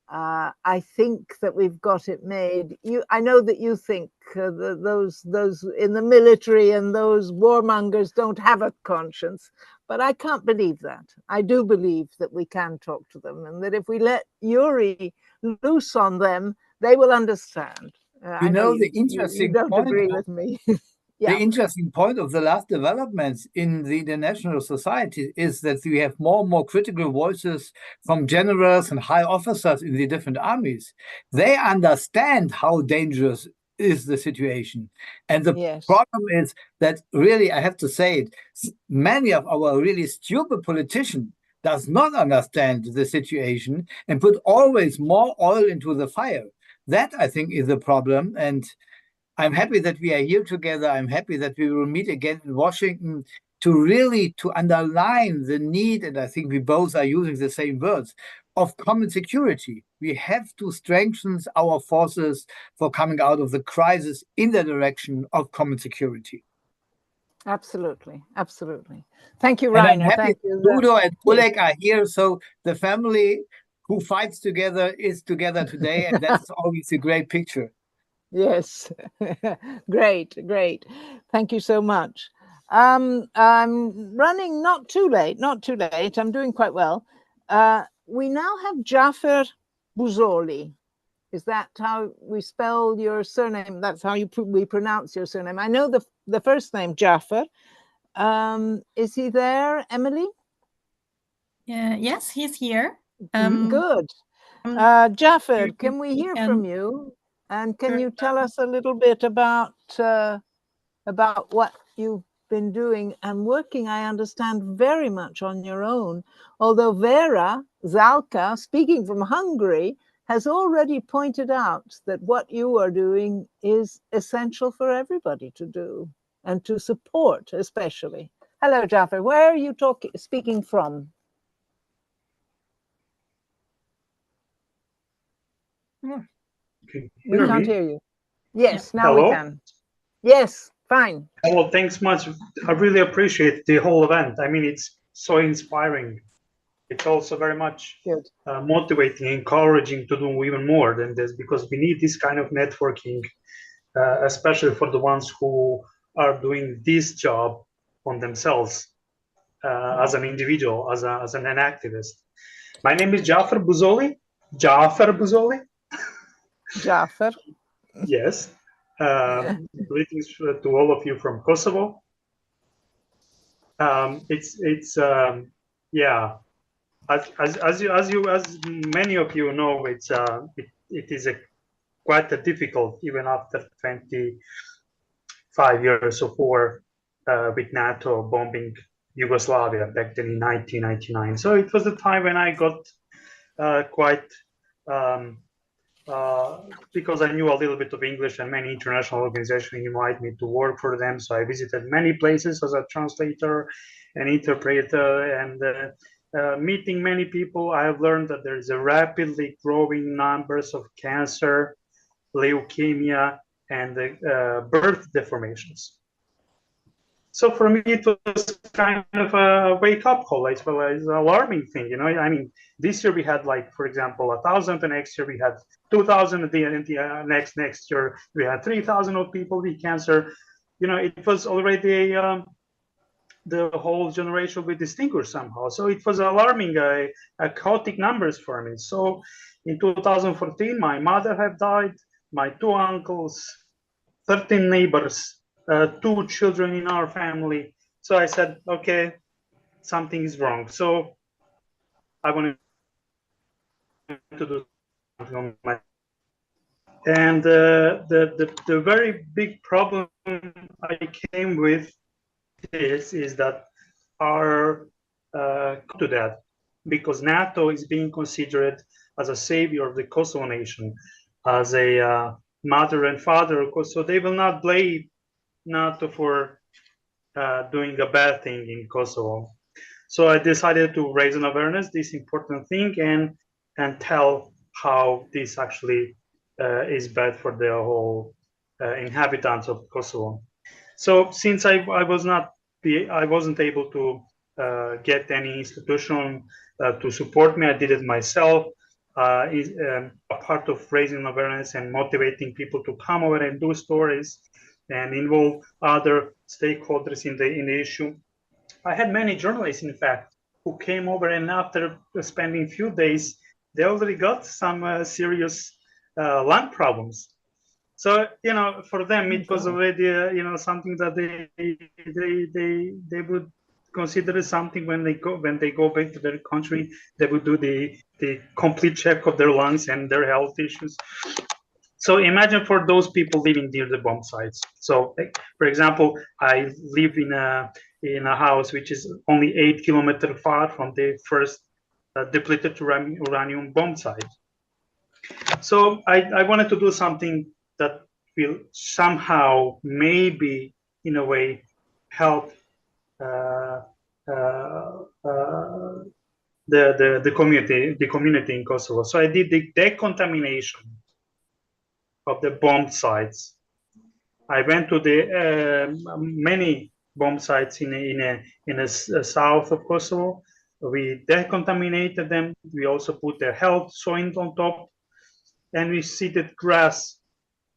I think that we've got it made. I know that you think those in the military and those warmongers don't have a conscience, but I can't believe that. I do believe that we can talk to them, and that if we let Yuri loose on them, they will understand.
You know, the interesting
you don't
point
agree with me.
The interesting point of the last developments in the international society is that we have more and more critical voices from generals and high officers in the different armies. They understand how dangerous is the situation. And the problem is that, really, I have to say it, many of our really stupid politicians does not understand the situation and put always more oil into the fire. That, I think, is the problem. And I'm happy that we are here together. I'm happy that we will meet again in Washington to underline the need, and I think we both are using the same words, of common security. We have to strengthen our forces for coming out of the crisis in the direction of common security.
Absolutely, absolutely. Thank you, Rainer. Thank you.
Ludo and Oleg are here, so the family who fights together is together today, and that's always a great picture.
Yes, great. Thank you so much. I'm running not too late. I'm doing quite well. We now have Jaffer Bouzoli. Is that how we spell your surname? That's how we pronounce your surname. I know the first name, Jaffer. Is he there, Emily?
Yes, he's here.
Good. Jaffer, can we hear from you? And can you tell us a little bit about what you've been doing and working, I understand, very much on your own, although Vera Zalka, speaking from Hungary, has already pointed out that what you are doing is essential for everybody to do and to support, especially. Hello, Jaffer. Where are you speaking from? We can't hear you. Yes, now we can. Yes, fine.
Well, thanks much. I really appreciate the whole event. I mean, it's so inspiring. It's also very much motivating, encouraging to do even more than this, because we need this kind of networking especially for the ones who are doing this job on themselves as an individual, as an activist. My name is Jafar Buzoli. Jafar Buzoli.
Jafar.
Yes. Greetings to all of you from Kosovo. Yeah. As many of you know, it is quite difficult even after 25 years of war with NATO bombing Yugoslavia back then in 1999. So it was the time when I got quite because I knew a little bit of English and many international organizations invited me to work for them. So I visited many places as a translator and interpreter, and meeting many people. I have learned that there is a rapidly growing numbers of cancer, leukemia, and birth deformations. So for me, it was kind of a wake-up call, as well as an alarming thing. You know, I mean, this year we had, like, for example, 1,000. The next year we had 2,000. The next year we had 3,000 of people with cancer. You know, it was already the whole generation was distinguished somehow. So it was alarming, chaotic numbers for me. So in 2014, my mother had died, my 2 uncles, 13 neighbors, 2 children in our family. So I said, okay, something is wrong. So I wanted to do something on my. And the very big problem I came with is that our to that, because NATO is being considered as a savior of the Kosovo nation, as a mother and father of Kosovo. So they will not blame NATO for doing a bad thing in Kosovo. So I decided to raise an awareness, this important thing, and tell how this actually is bad for the whole inhabitants of Kosovo. So since I wasn't able to get any institution to support me, I did it myself. A part of raising awareness and motivating people to come over and do stories and involve other stakeholders in the issue. I had many journalists, in fact, who came over, and after spending few days, they already got some serious lung problems. So, you know, for them it was already you know, something that they would consider something when they go back to their country. They would do the complete check of their lungs and their health issues. So imagine for those people living near the bomb sites. So, for example, I live in a house which is only 8 kilometers far from the first depleted uranium bomb site. So I wanted to do something that will somehow, maybe in a way, help the community in Kosovo. So I did the decontamination of the bomb sites. I went to the many bomb sites in the south of Kosovo. We decontaminated them. We also put the health soil on top, and we seeded grass.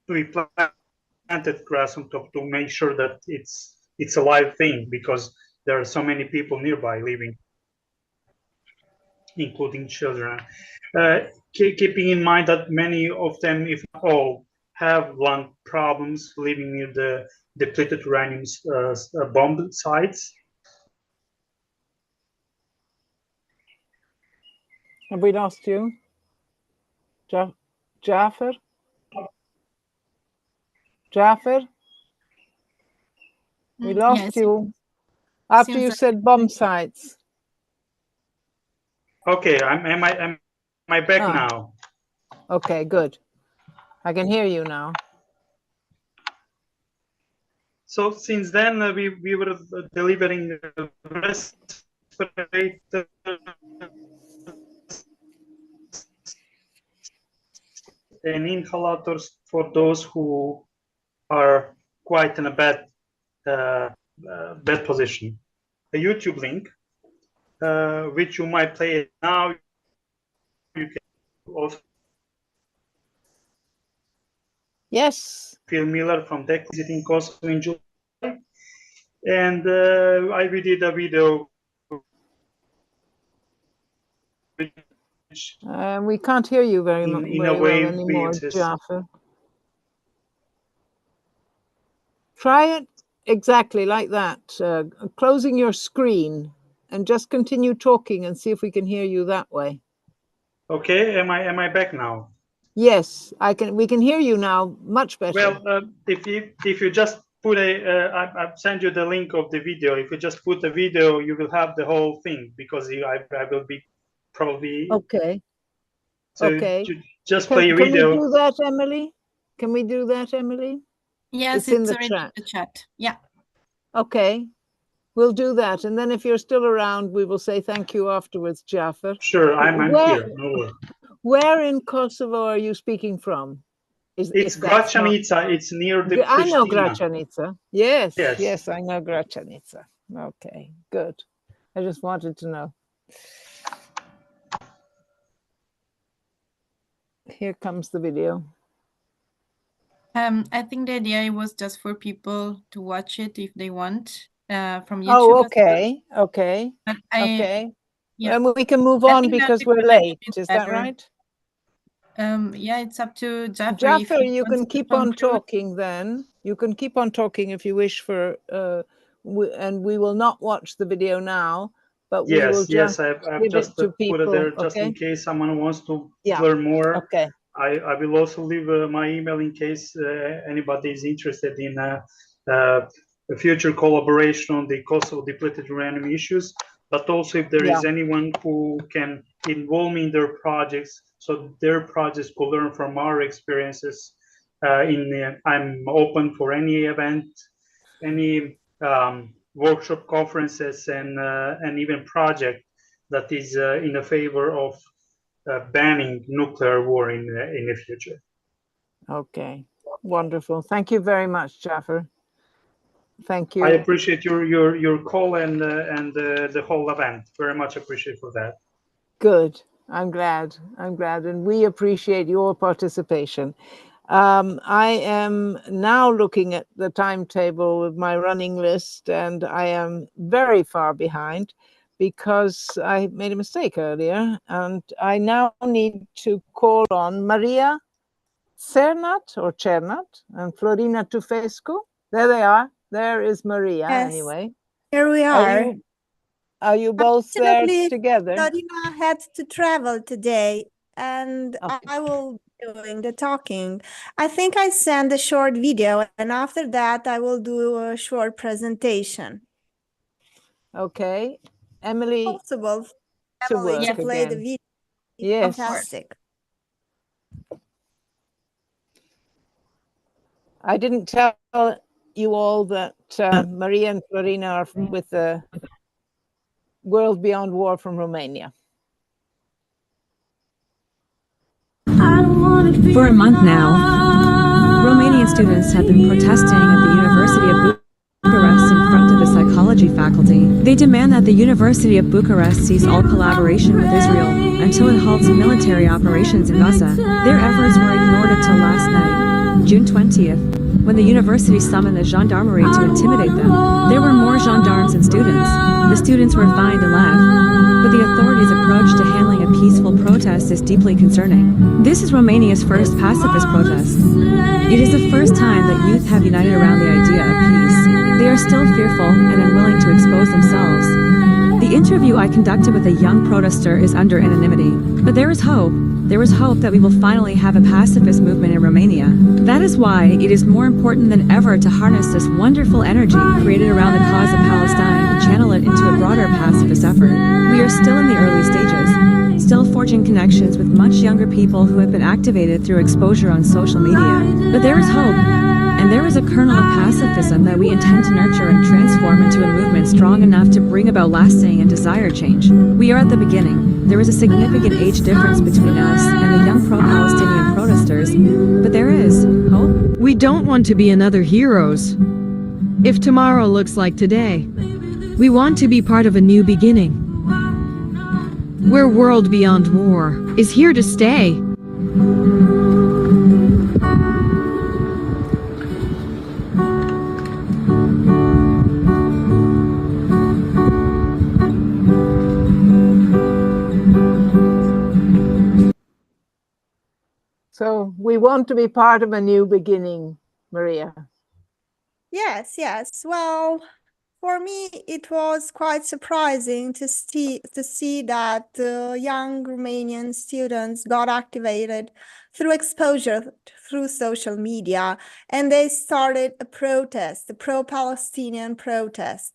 We planted grass on top to make sure that it's a live thing, because there are so many people nearby living, including children. Keeping in mind that many of them, if not all, have lung problems living near the depleted uranium bomb sites.
Have we lost you? Jafar? Jafar? We lost
Yes.
you after you said bomb sites.
Okay, am I back now?
Okay, good. I can hear you now.
So since then, we were delivering respirators and inhalators for those who are quite in a bad position. A YouTube link, which you might play now. You can also
Yes.
Phil Miller from DEC visiting Kosovo in July. And we did a video.
We can't hear you very
In
well anymore, Jaffer. Try it exactly like that, closing your screen, and just continue talking and see if we can hear you that way.
Okay, am I back now?
Yes, we can hear you now much better.
Well, if you just put I've sent you the link of the video. If you just put the video, you will have the whole thing, because I will be probably
okay.
So
okay.
Just play
can
video.
Can we do that, Emily? Can we do that, Emily?
Yes,
it's in the
already
chat.
in the chat. Yeah.
Okay, we'll do that, and then if you're still around, we will say thank you afterwards, Jaffer.
Sure, I'm here. No worries.
Where in Kosovo are you speaking from?
It's Gračanica. It's near the Pristina.
I know Gračanica. Yes, I know Gračanica. Okay, good. I just wanted to know. Here comes the video.
I think the idea was just for people to watch it if they want from YouTube.
Oh, okay, okay,
okay.
Yeah. And we can move on because we're late. Is that right?
Yeah, it's up to Jaffer.
Jaffer, you can keep on talking then. You can keep on talking if you wish for, and we will not watch the video now, but we will just
I've just
put
it there just in case someone wants to learn more.
Okay.
I will also leave my email in case anybody is interested in a future collaboration on the Kosovo depleted uranium issues, but also if there is anyone who can involve me in their projects, so their projects could learn from our experiences. I'm open for any event, any workshop, conferences, and even project that is in the favor of banning nuclear war in the future.
Okay, wonderful. Thank you very much, Jaffer. Thank you.
I appreciate your call and the whole event. Very much appreciate for that.
Good. I'm glad, and we appreciate your participation. I am now looking at the timetable of my running list, and I am very far behind because I made a mistake earlier, and I now need to call on Maria Cernat and Florina Tufescu. There they are. There is Maria, anyway.
Here we are.
Are you both there together?
Florina had to travel today, and I will be doing the talking. I think I sent a short video, and after that, I will do a short presentation.
Okay. Emily,
possible to play the video.
Yes.
Fantastic.
I didn't tell you all that Maria and Florina are with the World Beyond War from Romania.
For a month now, Romanian students have been protesting at the University of Bucharest in front of the psychology faculty. They demand that the University of Bucharest cease all collaboration with Israel until it halts military operations in Gaza. Their efforts were ignored until last night, June 20th, when the university summoned the gendarmerie to intimidate them. There were more gendarmes than students. The students were fined and left, but the authorities' approach to handling a peaceful protest is deeply concerning. This is Romania's first pacifist protest. It is the first time that youth have united around the idea of peace. They are still fearful and unwilling to expose themselves. The interview I conducted with a young protester is under anonymity, but there is hope. There is hope that we will finally have a pacifist movement in Romania. That is why it is more important than ever to harness this wonderful energy created around the cause of Palestine and channel it into a broader pacifist effort. We are still in the early stages, still forging connections with much younger people who have been activated through exposure on social media. But there is hope, and there is a kernel of pacifism that we intend to nurture and transform into a movement strong enough to bring about lasting and desired change. We are at the beginning. There is a significant age difference between us and the young pro-Palestinian protesters, but there is hope.
We don't want to be another heroes. If tomorrow looks like today, we want to be part of a new beginning, where World Beyond War is here to stay.
So we want to be part of a new beginning, Maria.
Yes, yes. Well, for me, it was quite surprising to see that young Romanian students got activated through exposure through social media, and they started a protest, a pro-Palestinian protest.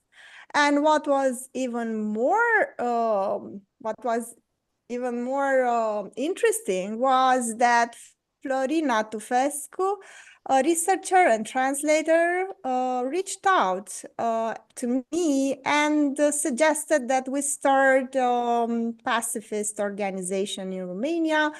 And what was even more interesting was that Florina Tufescu, a researcher and translator, reached out to me and suggested that we start pacifist organization in Romania,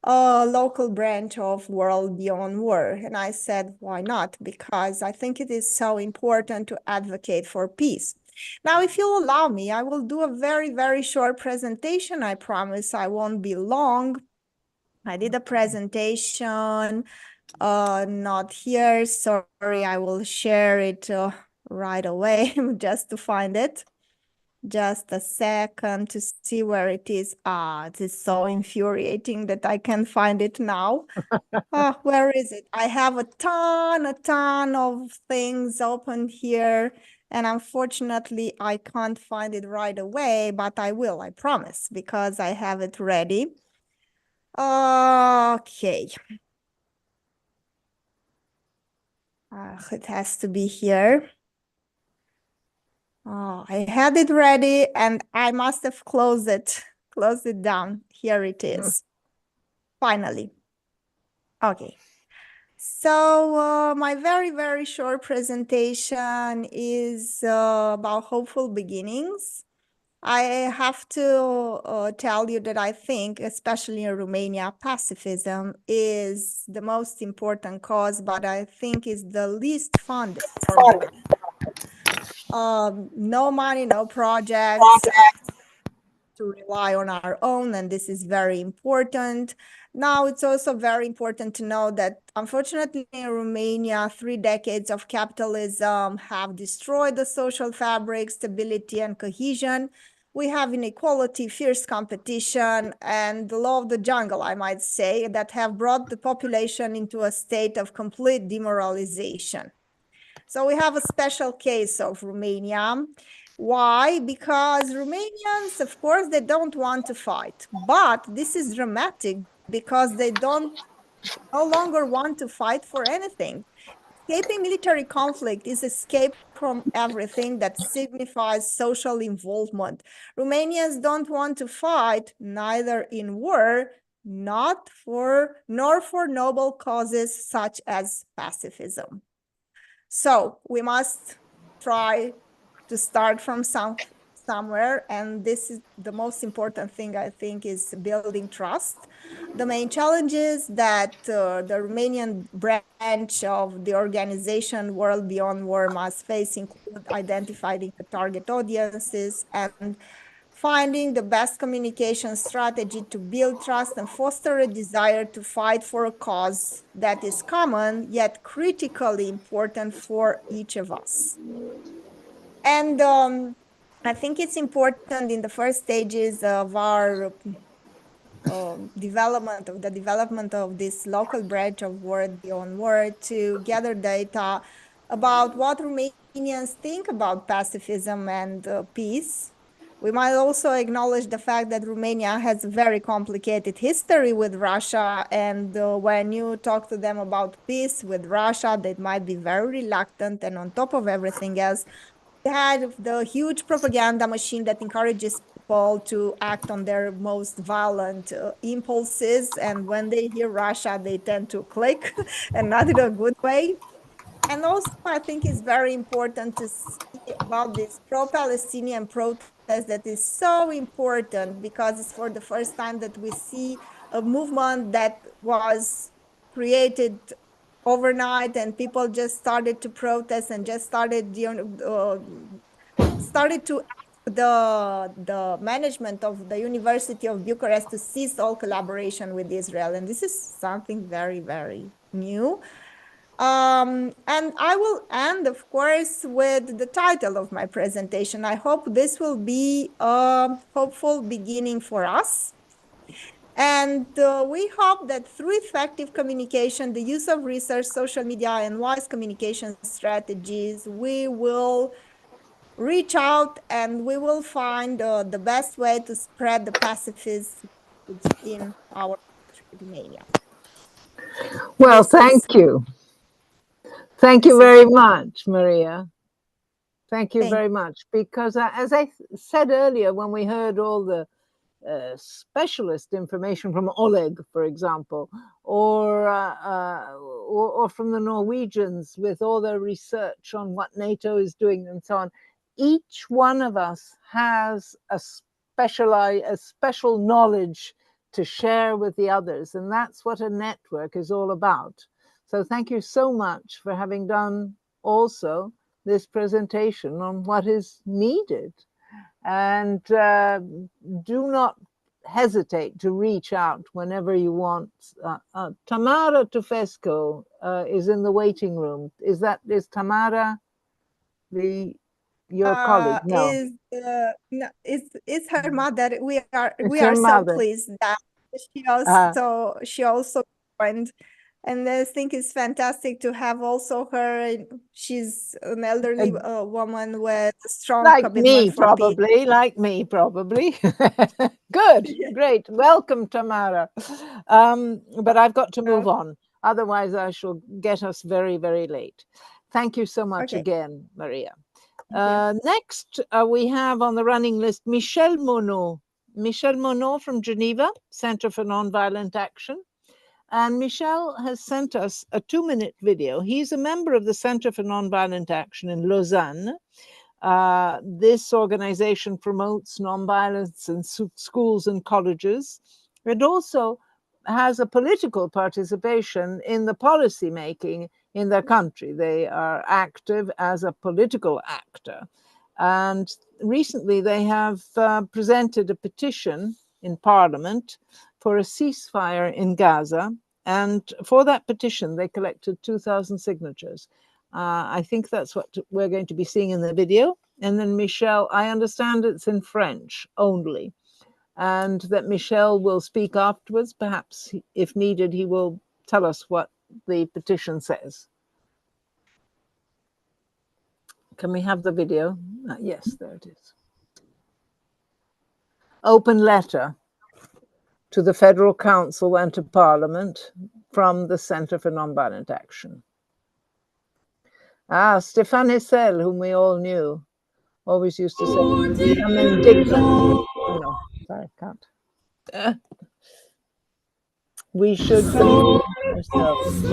a local branch of World Beyond War. And I said, why not? Because I think it is so important to advocate for peace. Now, if you'll allow me, I will do a very, very short presentation. I promise I won't be long. I did a presentation, not here. Sorry, I will share it right away just to find it. Just a second to see where it is. It is so infuriating that I can't find it now. Where is it? I have a ton of things open here, and unfortunately I can't find it right away, but I will, I promise, because I have it ready. Okay. It has to be here. I had it ready and I must have closed it down. Here it is. Finally. Okay. So my very, very short presentation is about hopeful beginnings. I have to tell you that I think, especially in Romania, pacifism is the most important cause, but I think is the least funded. No money, no projects, to rely on our own, and this is very important. Now, it's also very important to know that, unfortunately, in Romania, 3 decades of capitalism have destroyed the social fabric, stability, and cohesion. We have inequality, fierce competition, and the law of the jungle, I might say, that have brought the population into a state of complete demoralization. So we have a special case of Romania. Why? Because Romanians, of course, they don't want to fight, but this is dramatic because they no longer want to fight for anything. Escaping military conflict is escape from everything that signifies social involvement. Romanians don't want to fight neither in war, nor for noble causes such as pacifism. So we must try to start from somewhere, and this is the most important thing, I think, is building trust. The main challenges that the Romanian branch of the organization World Beyond War must face include identifying the target audiences and finding the best communication strategy to build trust and foster a desire to fight for a cause that is common, yet critically important for each of us. And I think it's important in the first stages of our development of this local branch of World Beyond War to gather data about what Romanians think about pacifism and peace. We might also acknowledge the fact that Romania has a very complicated history with Russia, and when you talk to them about peace with Russia, they might be very reluctant, and on top of everything else, they had the huge propaganda machine that encourages people to act on their most violent impulses, and when they hear Russia, they tend to click, and not in a good way. And also, I think it's very important to see about this pro-Palestinian protest that is so important because it's for the first time that we see a movement that was created overnight and people just started to protest and just started to ask the management of the University of Bucharest to cease all collaboration with Israel. And this is something very, very new. And I will end, of course, with the title of my presentation. I hope this will be a hopeful beginning for us. And we hope that through effective communication, the use of research, social media, and wise communication strategies, we will reach out and we will find the best way to spread the pacifism in our country, Romania.
Well, thank you. Thank you very much, Maria. Thank you very much. Because as I said earlier, when we heard all the specialist information from Oleg, for example, or from the Norwegians with all their research on what NATO is doing and so on, each one of us has a special knowledge to share with the others, and that's what a network is all about. So thank you so much for having done also this presentation on what is needed. And do not hesitate to reach out whenever you want. Tamara Tufesco is in the waiting room. Is Tamara your colleague? No.
It's her mother. We are so
mother.
pleased that she also joined. And I think it's fantastic to have also her. She's an elderly woman with a strong commitment for peace.
Like me, probably. Good, great. Welcome, Tamara. But I've got to move on. Otherwise, I shall get us very, very late. Thank you so much again, Maria. Next, we have on the running list Michel Monod. Michel Monod from Geneva, Center for Nonviolent Action. And Michel has sent us a 2-minute video. He's a member of the Center for Nonviolent Action in Lausanne. This organization promotes nonviolence in schools and colleges. It also has a political participation in the policy making in their country. They are active as a political actor. And recently they have presented a petition in Parliament for a ceasefire in Gaza. And for that petition, they collected 2,000 signatures. I think that's what we're going to be seeing in the video. And then Michel, I understand it's in French only. And that Michel will speak afterwards. Perhaps if needed, he will tell us what the petition says. Can we have the video? Yes, there it is. Open letter to the Federal Council and to Parliament from the Center for Nonviolent Action. Stéphane Hessel, whom we all knew, always used to say, I'm indignant. Oh, no, sorry, can't. We should believe ourselves.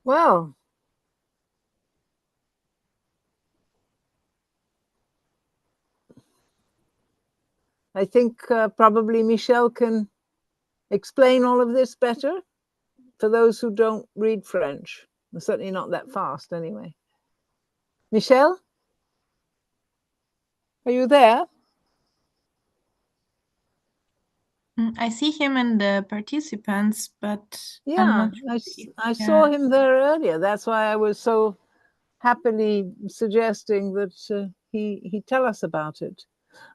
Well, I think probably Michel can explain all of this better for those who don't read French. Certainly not that fast anyway. Michel? Are you there?
I see him in the participants, but
yeah,
I'm not sure.
I saw him there earlier. That's why I was so happily suggesting that he tell us about it.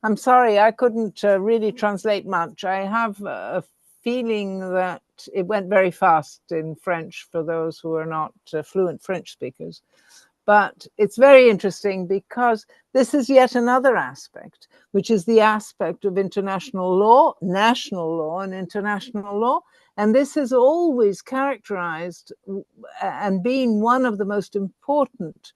I'm sorry, I couldn't really translate much. I have a feeling that it went very fast in French for those who are not fluent French speakers. But it's very interesting because this is yet another aspect, which is the aspect of international law, national law, and international law. And this has always characterized and been one of the most important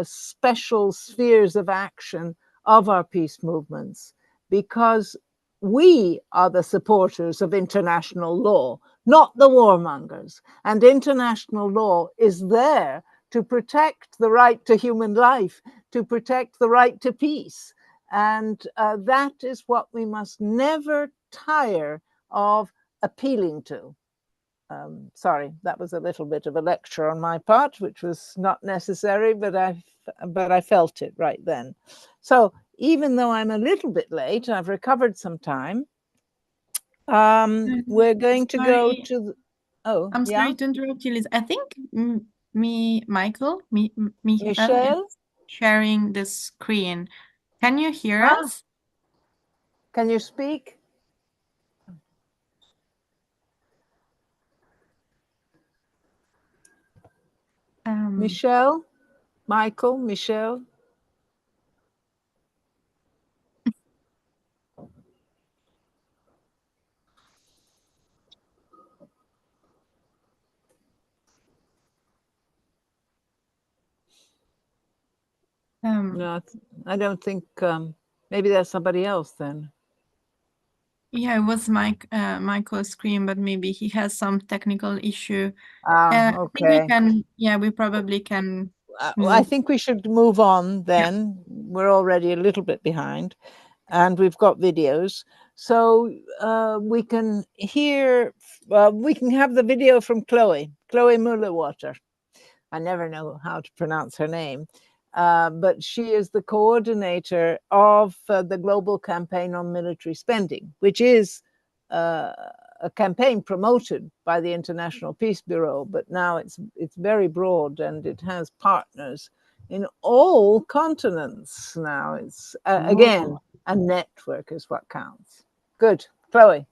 special spheres of action of our peace movements, because we are the supporters of international law, not the warmongers. And international law is there to protect the right to human life, to protect the right to peace. And that is what we must never tire of appealing to. Sorry, that was a little bit of a lecture on my part, which was not necessary, but I felt it right then. So even though I'm a little bit late, I've recovered some time. We're going to go to
I'm sorry to interrupt you, Liz. I think Michael
Michelle
sharing the screen. Can you hear us?
Can you speak? Michelle, Michael, Michelle. No, I don't think, maybe that's somebody else then.
Yeah, it was Michael's screen, but maybe he has some technical issue.
Okay.
I think we can, yeah, we probably can
I think we should move on then. Yeah. We're already a little bit behind and we've got videos. So we can hear, we can have the video from Chloe Mullerwater. I never know how to pronounce her name. But she is the coordinator of the Global Campaign on Military Spending, which is a campaign promoted by the International Peace Bureau, but now it's very broad and it has partners in all continents now. It's, again, a network is what counts. Good. Chloe.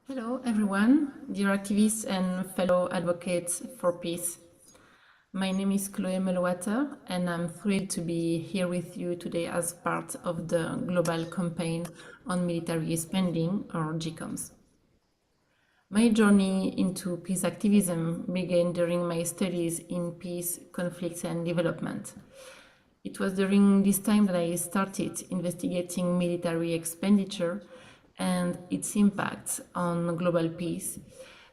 Hello, everyone, dear activists and fellow advocates for peace. My name is Chloe Mullerwater, and I'm thrilled to be here with you today as part of the Global Campaign on Military Spending, or GCOMS. My journey into peace activism began during my studies in peace, conflict, and development. It was during this time that I started investigating military expenditure and its impact on global peace,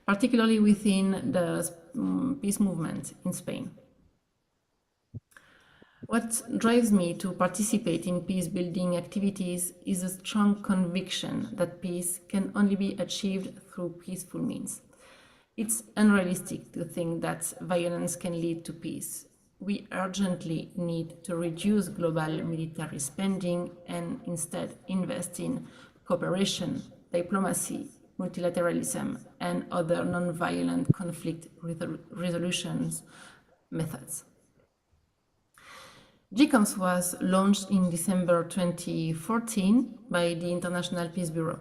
particularly within the peace movement in Spain. What drives me to participate in peace-building activities is a strong conviction that peace can only be achieved through peaceful means. It's unrealistic to think that violence can lead to peace. We urgently need to reduce global military spending and instead invest in cooperation, diplomacy, multilateralism, and other non-violent conflict resolution methods. GCOMS was launched in December 2014 by the International Peace Bureau,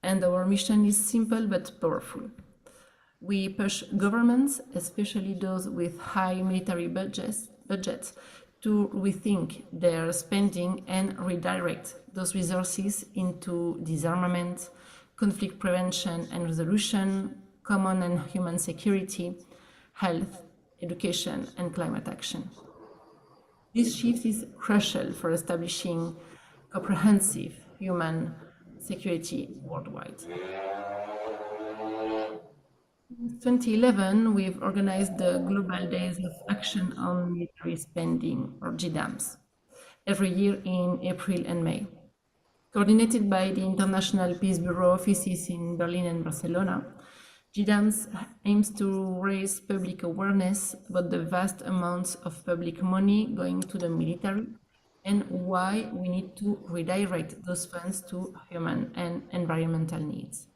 and our mission is simple but powerful. We push governments, especially those with high military budgets, to rethink their spending and redirect those resources into disarmament, conflict prevention and resolution, common and human security, health, education, and climate action. This shift is crucial for establishing comprehensive human security worldwide. In 2011, we've organized the Global Days of Action on Military Spending, or GDAMS, every year in April and May. Coordinated by the International Peace Bureau offices in Berlin and Barcelona, GDAMS aims to raise public awareness about the vast amounts of public money going to the military and why we need to redirect those funds to human and environmental needs.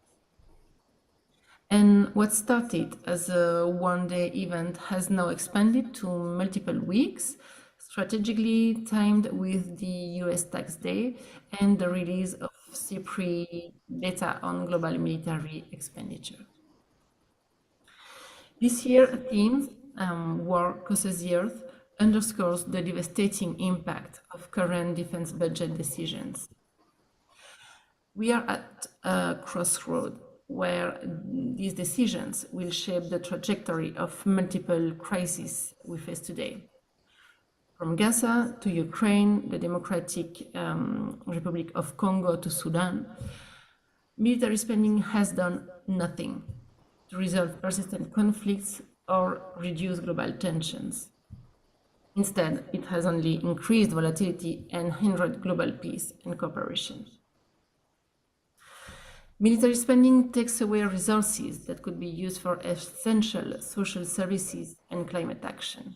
And what started as a one-day event has now expanded to multiple weeks, strategically timed with the US Tax Day and the release of CPRI data on global military expenditure. This year's theme, War Causes the Earth, underscores the devastating impact of current defense budget decisions. We are at a crossroad where these decisions will shape the trajectory of multiple crises we face today. From Gaza to Ukraine, the Democratic Republic of Congo to Sudan, military spending has done nothing to resolve persistent conflicts or reduce global tensions. Instead, it has only increased volatility and hindered global peace and cooperation. Military spending takes away resources that could be used for essential social services and climate action.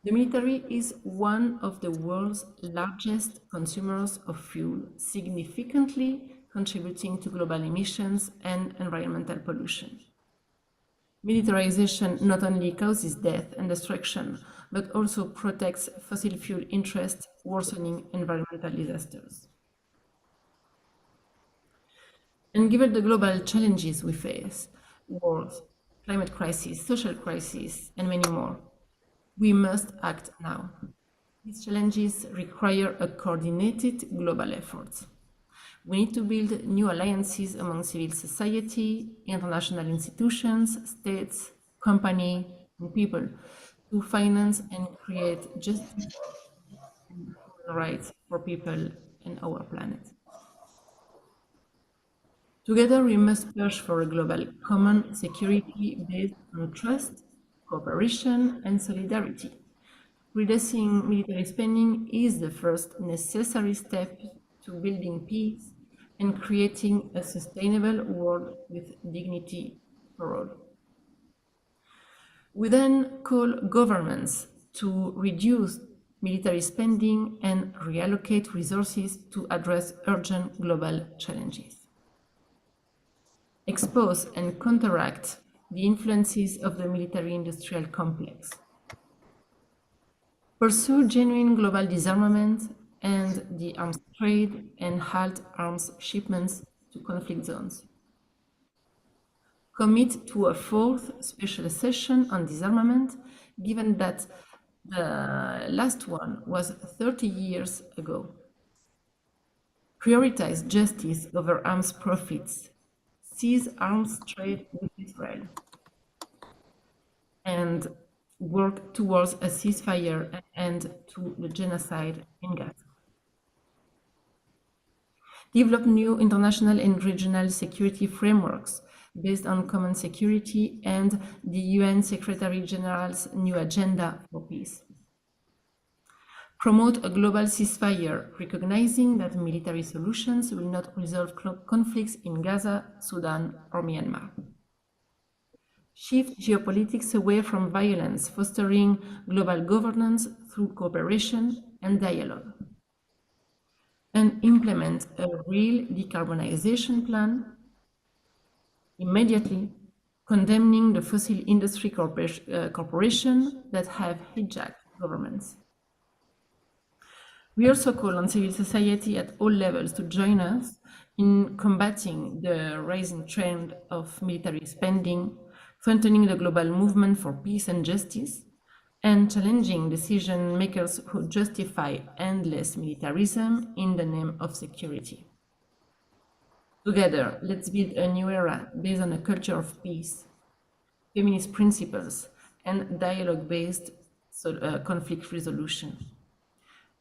The military is one of the world's largest consumers of fuel, significantly contributing to global emissions and environmental pollution. Militarization not only causes death and destruction, but also protects fossil fuel interests, worsening environmental disasters. And given the global challenges we face, wars, climate crisis, social crisis, and many more, we must act now. These challenges require a coordinated global effort. We need to build new alliances among civil society, international institutions, states, companies, and people to finance and create justice and human rights for people and our planet. Together, we must push for a global common security based on trust, cooperation, and solidarity. Reducing military spending is the first necessary step to building peace and creating a sustainable world with dignity for all. We then call governments to reduce military spending and reallocate resources to address urgent global challenges. Expose and counteract the influences of the military-industrial complex. Pursue genuine global disarmament and the arms trade and halt arms shipments to conflict zones. Commit to a fourth special session on disarmament, given that the last one was 30 years ago. Prioritize justice over arms profits. Cease arms trade with Israel. And work towards a ceasefire and end to the genocide in Gaza. Develop new international and regional security frameworks based on common security and the UN Secretary General's new agenda for peace. Promote a global ceasefire, recognizing that military solutions will not resolve conflicts in Gaza, Sudan, or Myanmar. Shift geopolitics away from violence, fostering global governance through cooperation and dialogue. And implement a real decarbonization plan immediately, condemning the fossil industry corporations that have hijacked governments. We also call on civil society at all levels to join us in combating the rising trend of military spending, strengthening the global movement for peace and justice, and challenging decision makers who justify endless militarism in the name of security. Together, let's build a new era based on a culture of peace, feminist principles, and dialogue-based conflict resolution.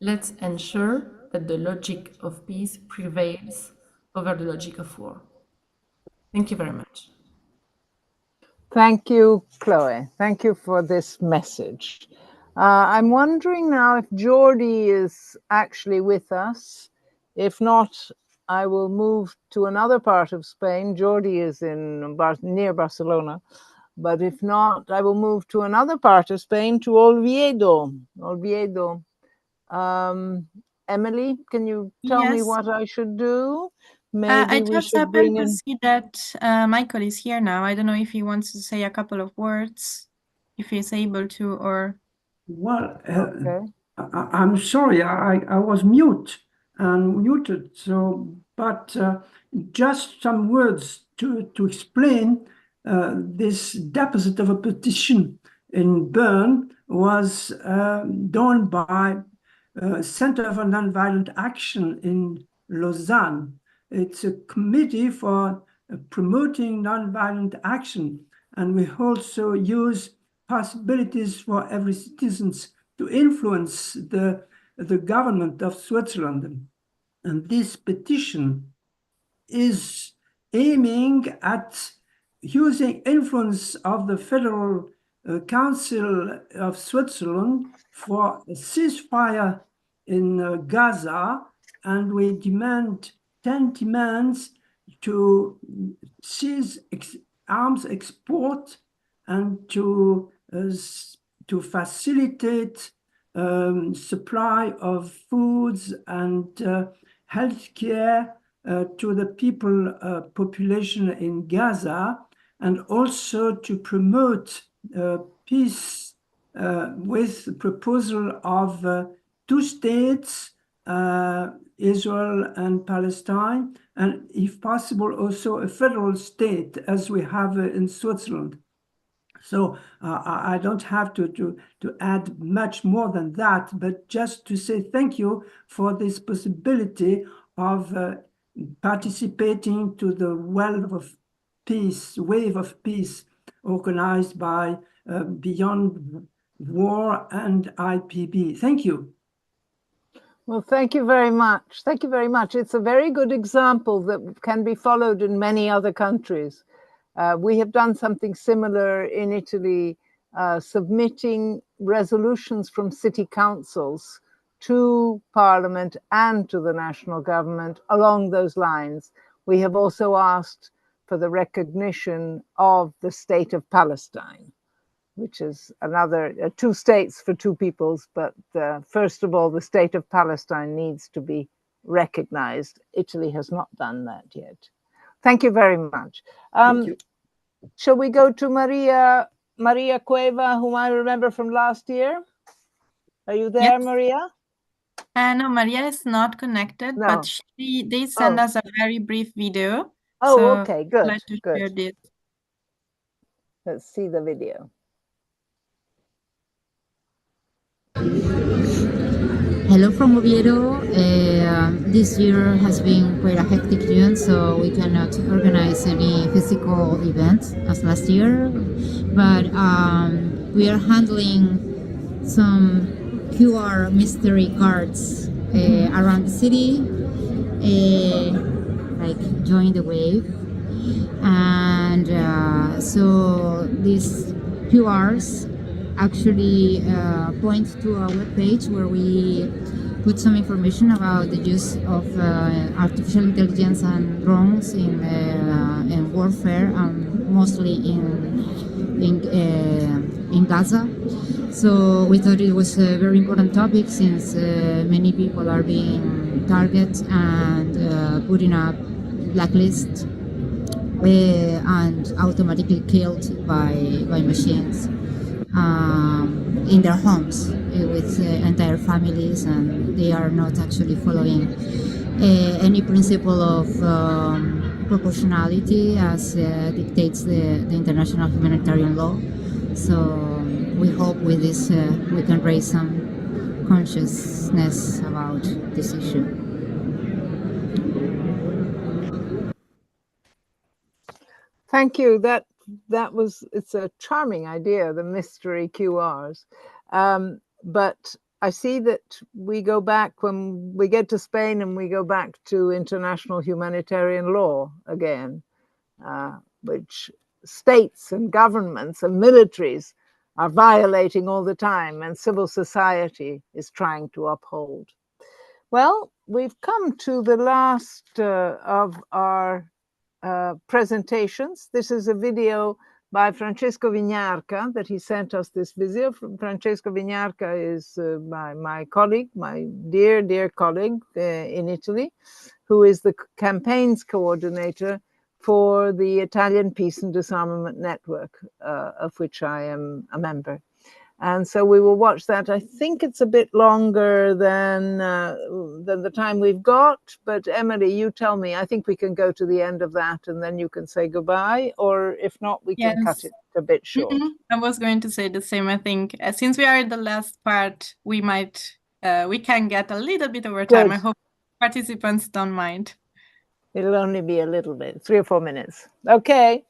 Let's ensure that the logic of peace prevails over the logic of war. Thank you very much.
Thank you, Chloe. Thank you for this message. I'm wondering now if Jordi is actually with us. If not, I will move to another part of Spain. Jordi is near Barcelona. But if not, I will move to another part of Spain, to Oviedo. Emily, can you tell me what I should do? Maybe
I
we
just
should
happened
bring
to
in...
see that Michael is here now. I don't know if he wants to say a couple of words, if he's able to, or...
Well, I'm sorry, I was muted, so, but just some words to explain this deposit of a petition in Bern was done by Center for Nonviolent Action in Lausanne. It's a committee for promoting nonviolent action, and we also use possibilities for every citizen to influence the government of Switzerland. And this petition is aiming at using influence of the Federal Council of Switzerland for a ceasefire in Gaza, and we demand 10 demands to cease arms export and to facilitate supply of foods and healthcare to the population in Gaza, and also to promote peace with the proposal of 2 states, Israel and Palestine, and if possible also a federal state as we have in Switzerland. So I don't have to add much more than that, but just to say thank you for this possibility of participating to the wave of peace organized by Beyond War and IPB. Thank you.
Well, thank you very much. Thank you very much. It's a very good example that can be followed in many other countries. We have done something similar in Italy, submitting resolutions from city councils to Parliament and to the national government along those lines. We have also asked for the recognition of the state of Palestine, which is another 2 states for 2 peoples. But first of all, the state of Palestine needs to be recognized. Italy has not done that yet. Thank you very much.
Thank you.
Shall we go to Maria Cueva, whom I remember from last year? Are you there, yes. Maria?
No, Maria is not connected,
no.
But they send us a very brief video.
Oh,
so
okay, good.
I'd like to share this.
Let's see the video.
Hello from Oviedo. This year has been quite a hectic year, so we cannot organize any physical events as last year. But we are handling some QR mystery cards around the city, like Join the Wave. And so these QRs actually point to a webpage where we put some information about the use of artificial intelligence and drones in warfare, mostly in Gaza. So we thought it was a very important topic since many people are being targeted and put in a blacklist and automatically killed by machines. In their homes with entire families, and they are not actually following any principle of proportionality as dictates the international humanitarian law. So we hope with this we can raise some consciousness about this issue.
Thank you. It's a charming idea, the mystery QRs. But I see that we go back when we get to Spain and we go back to international humanitarian law again, which states and governments and militaries are violating all the time, and civil society is trying to uphold. Well, we've come to the last of our presentations. This is a video by Francesco Vignarca that he sent us this video. Francesco Vignarca is my colleague, my dear colleague in Italy, who is the campaigns coordinator for the Italian Peace and Disarmament Network, of which I am a member. And so we will watch that. I think it's a bit longer than the time we've got, but Emily, you tell me. I think we can go to the end of that and then you can say goodbye, or if not, we can cut it a bit short.
I was going to say the same. I think since we are in the last part, we can get a little bit over time.
Good.
I hope participants don't mind.
It'll only be a little bit, 3 or 4 minutes. Okay.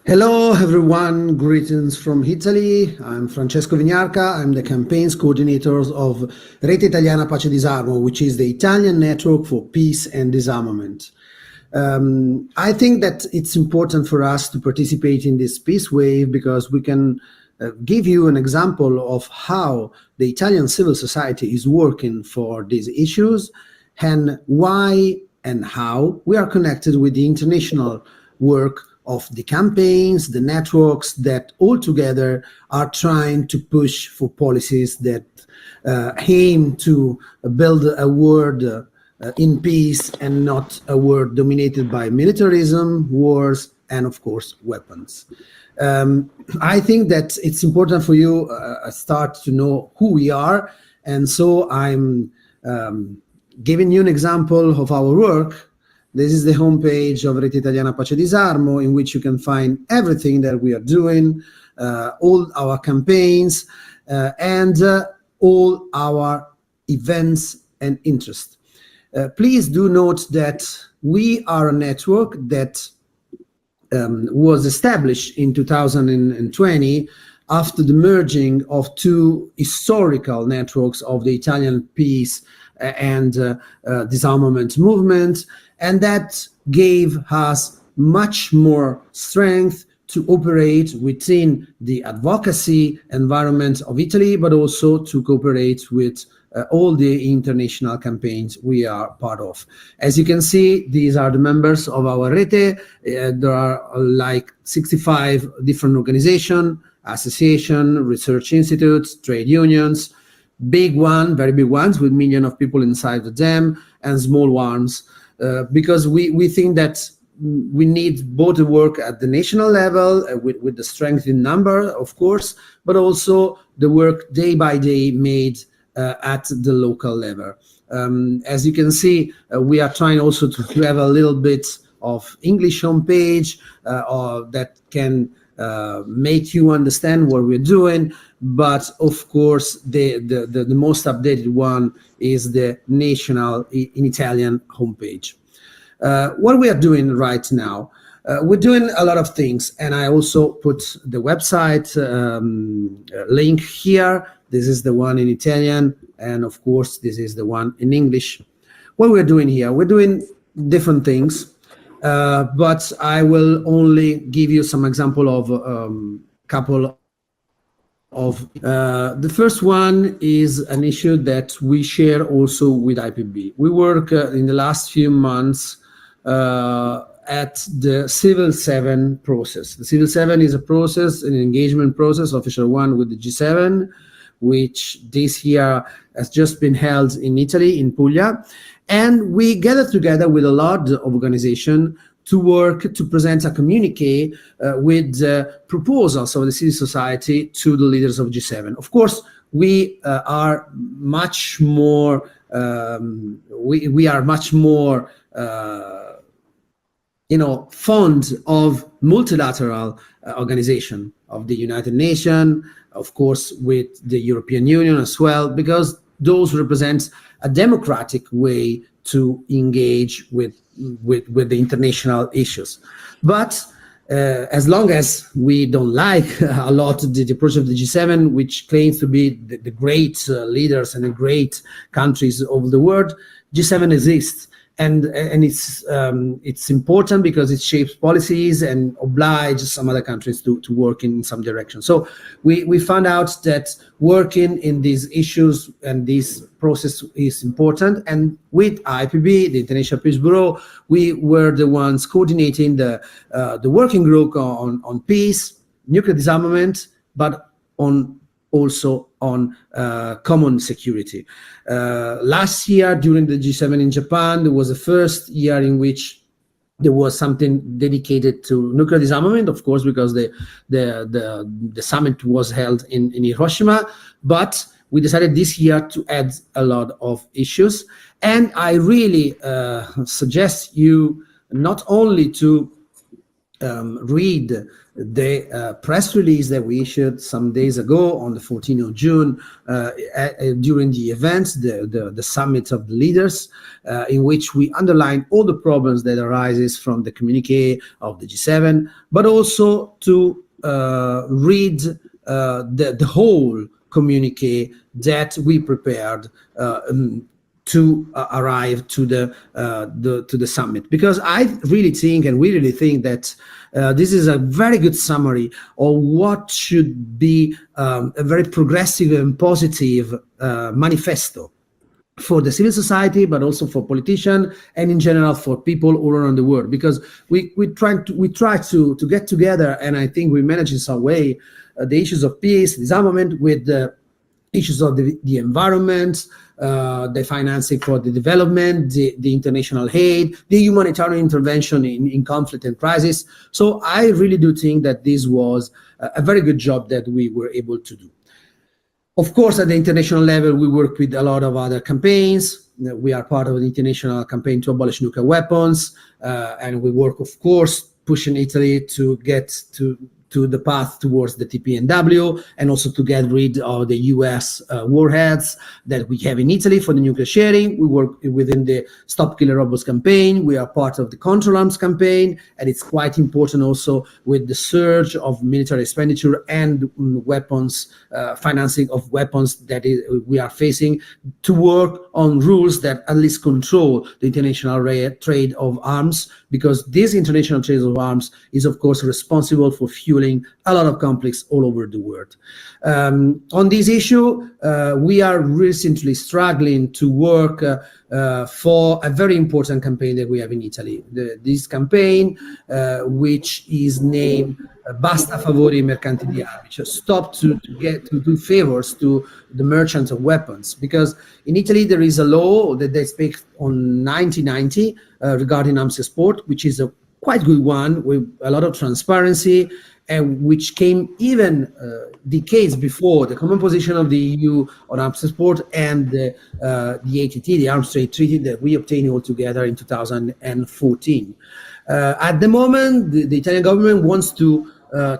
Hello everyone, greetings from Italy. I'm Francesco Vignarca. I'm the campaigns coordinator of Rete Italiana Pace Disarmo, which is the Italian network for peace and disarmament. I think that it's important for us to participate in this peace wave because we can give you an example of how the Italian civil society is working for these issues and why and how we are connected with the international work of the campaigns, the networks that all together are trying to push for policies that aim to build a world in peace and not a world dominated by militarism, wars, and of course, weapons. I think that it's important for you start to know who we are. And so I'm giving you an example of our work. This is the homepage of Rete Italiana Pace Disarmo, in which you can find everything that we are doing, all our campaigns, and all our events and interests. Please do note that we are a network that was established in 2020 after the merging of two historical networks of the Italian peace and disarmament movement. And that gave us much more strength to operate within the advocacy environment of Italy, but also to cooperate with all the international campaigns we are part of. As you can see, these are the members of our Rete. There are like 65 different organizations, associations, research institutes, trade unions, big one, very big ones with millions of people inside of them, and small ones. Because we think that we need both the work at the national level with the strength in number, of course, but also the work day by day made at the local level. As you can see, we are trying also to have a little bit of English homepage that can make you understand what we're doing. But of course, the most updated one is the national in Italian homepage. What we are doing right now, we're doing a lot of things, and I also put the website link here. This is the one in Italian, and of course, this is the one in English. What we're doing here, we're doing different things, but I will only give you some example of couple of the first one is an issue that we share also with IPB. We work in the last few months at the Civil 7 process. The Civil 7 is a process, an engagement process, official one with the G7, which this year has just been held in Italy, in Puglia. And we gathered together with a lot of organizations to work to present a communique with proposals of the civil society to the leaders of G7. Of course, we are much more, we are much more, fond of multilateral organization of the United Nations, of course, with the European Union as well, because those represent a democratic way to engage with the international issues. But as long as we don't like a lot the approach of the G7, which claims to be the great leaders and the great countries of the world, G7 exists. And it's important because it shapes policies and obliges some other countries to work in some direction. So we found out that working in these issues and this process is important. And with IPB, the International Peace Bureau, we were the ones coordinating the working group on peace, nuclear disarmament, but also on common security. Last year, during the G7 in Japan, there was the first year in which there was something dedicated to nuclear disarmament, of course, because the summit was held in Hiroshima. But we decided this year to add a lot of issues. And I really suggest you not only to read the press release that we issued some days ago on the 14th of June during the event, the summit of the leaders, in which we underline all the problems that arises from the communique of the G7, but also to read the whole communique that we prepared to arrive to the summit, because I really think, and we really think, that this is a very good summary of what should be a very progressive and positive manifesto for the civil society, but also for politicians and in general for people all around the world. Because we try to get together, and I think we manage in some way the issues of peace, disarmament, with the issues of the environment, the financing for the development, the international aid, the humanitarian intervention in conflict and crisis. So I really do think that this was a very good job that we were able to do. Of course, at the international level, we work with a lot of other campaigns. We are part of the international campaign to abolish nuclear weapons, and we work, of course, pushing Italy to get to the path towards the TPNW, and also to get rid of the US warheads that we have in Italy for the nuclear sharing. We work within the Stop Killer Robots campaign. We are part of the Control Arms campaign, and it's quite important also with the surge of military expenditure and weapons, financing of weapons that we are facing, to work on rules that at least control the international trade of arms, because this international trade of arms is, of course, responsible for fueling a lot of conflicts all over the world. On this issue, we are recently struggling to work for a very important campaign that we have in Italy. This campaign, which is named Basta favori mercanti di armi, so stop to do favors to the merchants of weapons. Because in Italy there is a law that they speak on 1990 regarding arms export, which is a quite good one with a lot of transparency, and which came even decades before the common position of the EU on arms export and the ATT, the Arms Trade Treaty, that we obtained altogether in 2014. At the moment, the Italian government wants to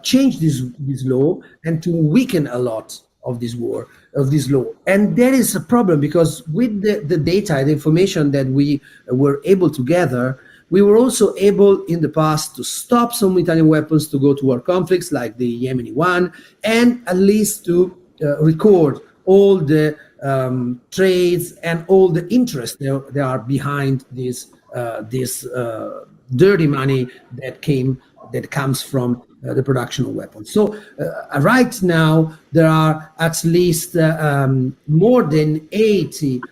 change this law and to weaken a lot of this law. And there is a problem, because with the data, the information that we were able to gather, we were also able in the past to stop some Italian weapons to go to war conflicts, like the Yemeni one, and at least to record all the trades and all the interest that are behind this dirty money that comes from the production of weapons. So right now there are at least more than 80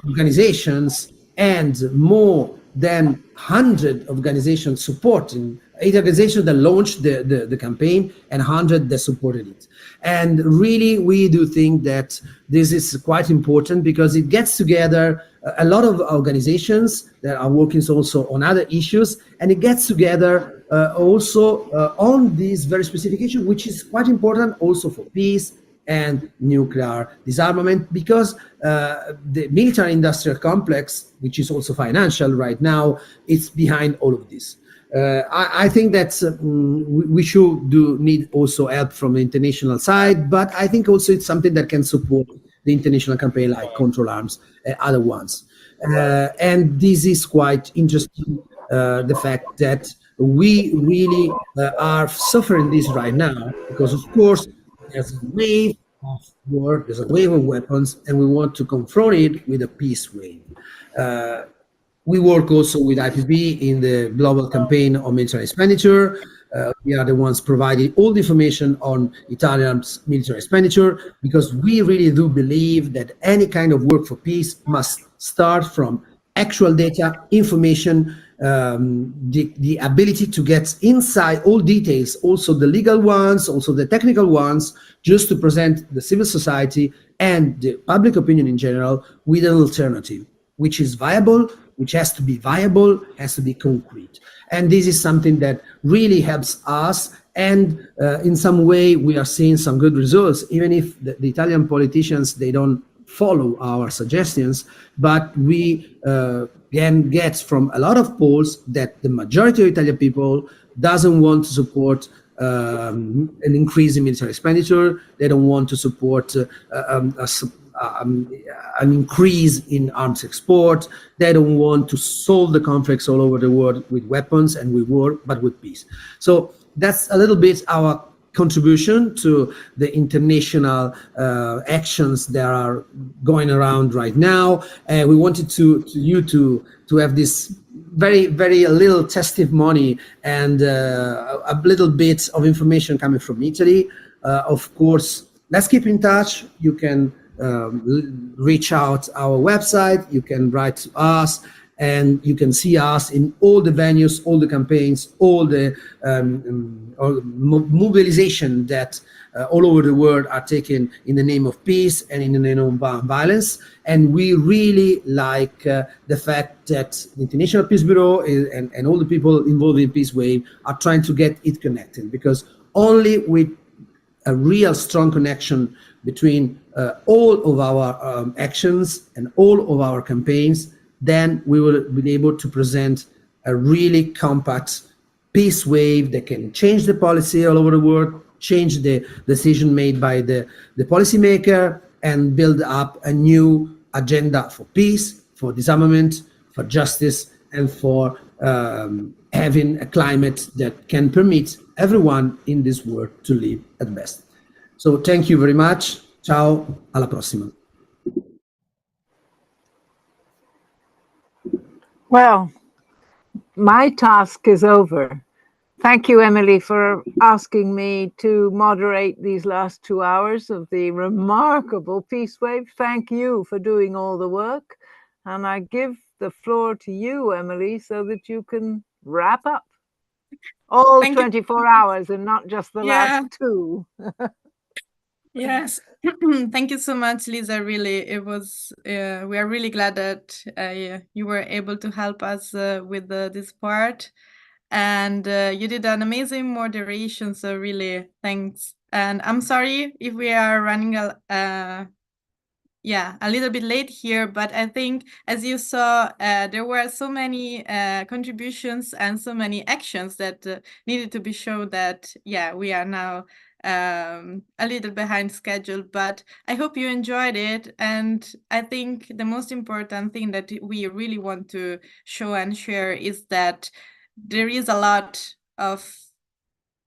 organizations and more than 100 organizations supporting, 8 organizations that launched the campaign and 100 that supported it. And really, we do think that this is quite important, because it gets together a lot of organizations that are working also on other issues, and it gets together also on this very specific issue, which is quite important also for peace and nuclear disarmament, because the military industrial complex, which is also financial right now, is behind all of this. I think that we should need also help from the international side, but I think also it's something that can support the international campaign like Control Arms and other ones. And this is quite interesting, the fact that we really are suffering this right now, because of course there's a wave of war, there's a wave of weapons, and we want to confront it with a peace wave. We work also with IPB in the global campaign on military expenditure. We are the ones providing all the information on Italian's military expenditure, because we really do believe that any kind of work for peace must start from actual data, information, the ability to get inside all details, also the legal ones, also the technical ones, just to present the civil society and the public opinion in general with an alternative, which is viable, which has to be viable, has to be concrete. And this is something that really helps us. And in some way, we are seeing some good results, even if the Italian politicians, they don't follow our suggestions, but we can get from a lot of polls that the majority of Italian people doesn't want to support an increase in military expenditure. They don't want to support an increase in arms export. They don't want to solve the conflicts all over the world with weapons and with war, but with peace. So that's a little bit our contribution to the international actions that are going around right now. We wanted to have this very little testimony and a little bit of information coming from Italy. Of course, let's keep in touch. You can reach out our website, you can write to us, and you can see us in all the venues, all the campaigns, all the mobilization that all over the world are taken in the name of peace and in the name of violence. And we really like the fact that the International Peace Bureau and all the people involved in Peace Wave are trying to get it connected, because only with a real strong connection between all of our actions and all of our campaigns, then we will be able to present a really compact peace wave that can change the policy all over the world, change the decision made by the policymaker, and build up a new agenda for peace, for disarmament, for justice, and for having a climate that can permit everyone in this world to live at best. So thank you very much. Ciao, alla prossima.
Well, my task is over. Thank you, Emily, for asking me to moderate these last 2 hours of the remarkable Peace Wave. Thank you for doing all the work. And I give the floor to you, Emily, so that you can wrap up all 24 hours and not just the last 2.
Yes. Thank you so much, Lisa. Really, it was, we are really glad that you were able to help us with this part. And you did an amazing moderation, so really thanks. And I'm sorry if we are running a little bit late here, but I think, as you saw, there were so many contributions and so many actions that needed to be shown that, we are now a little behind schedule, but I hope you enjoyed it. And I think the most important thing that we really want to show and share is that there is a lot of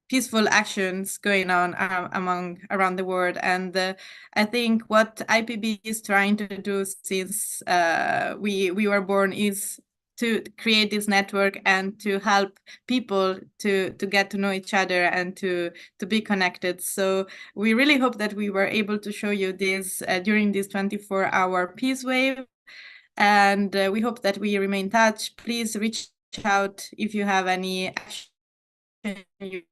peaceful actions going on around the world. And I think what IPB is trying to do since we were born is to create this network and to help people to get to know each other and to be connected. So we really hope that we were able to show you this during this 24-hour Peace Wave. And we hope that we remain in touch. Please reach out if you have any action you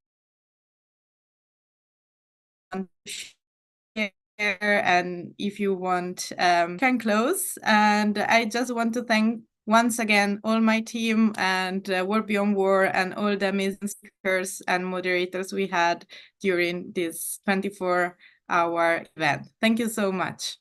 want to share, and if you want, can close. And I just want to thank once again all my team and World Beyond War and all the amazing speakers and moderators we had during this 24-hour event. Thank you so much.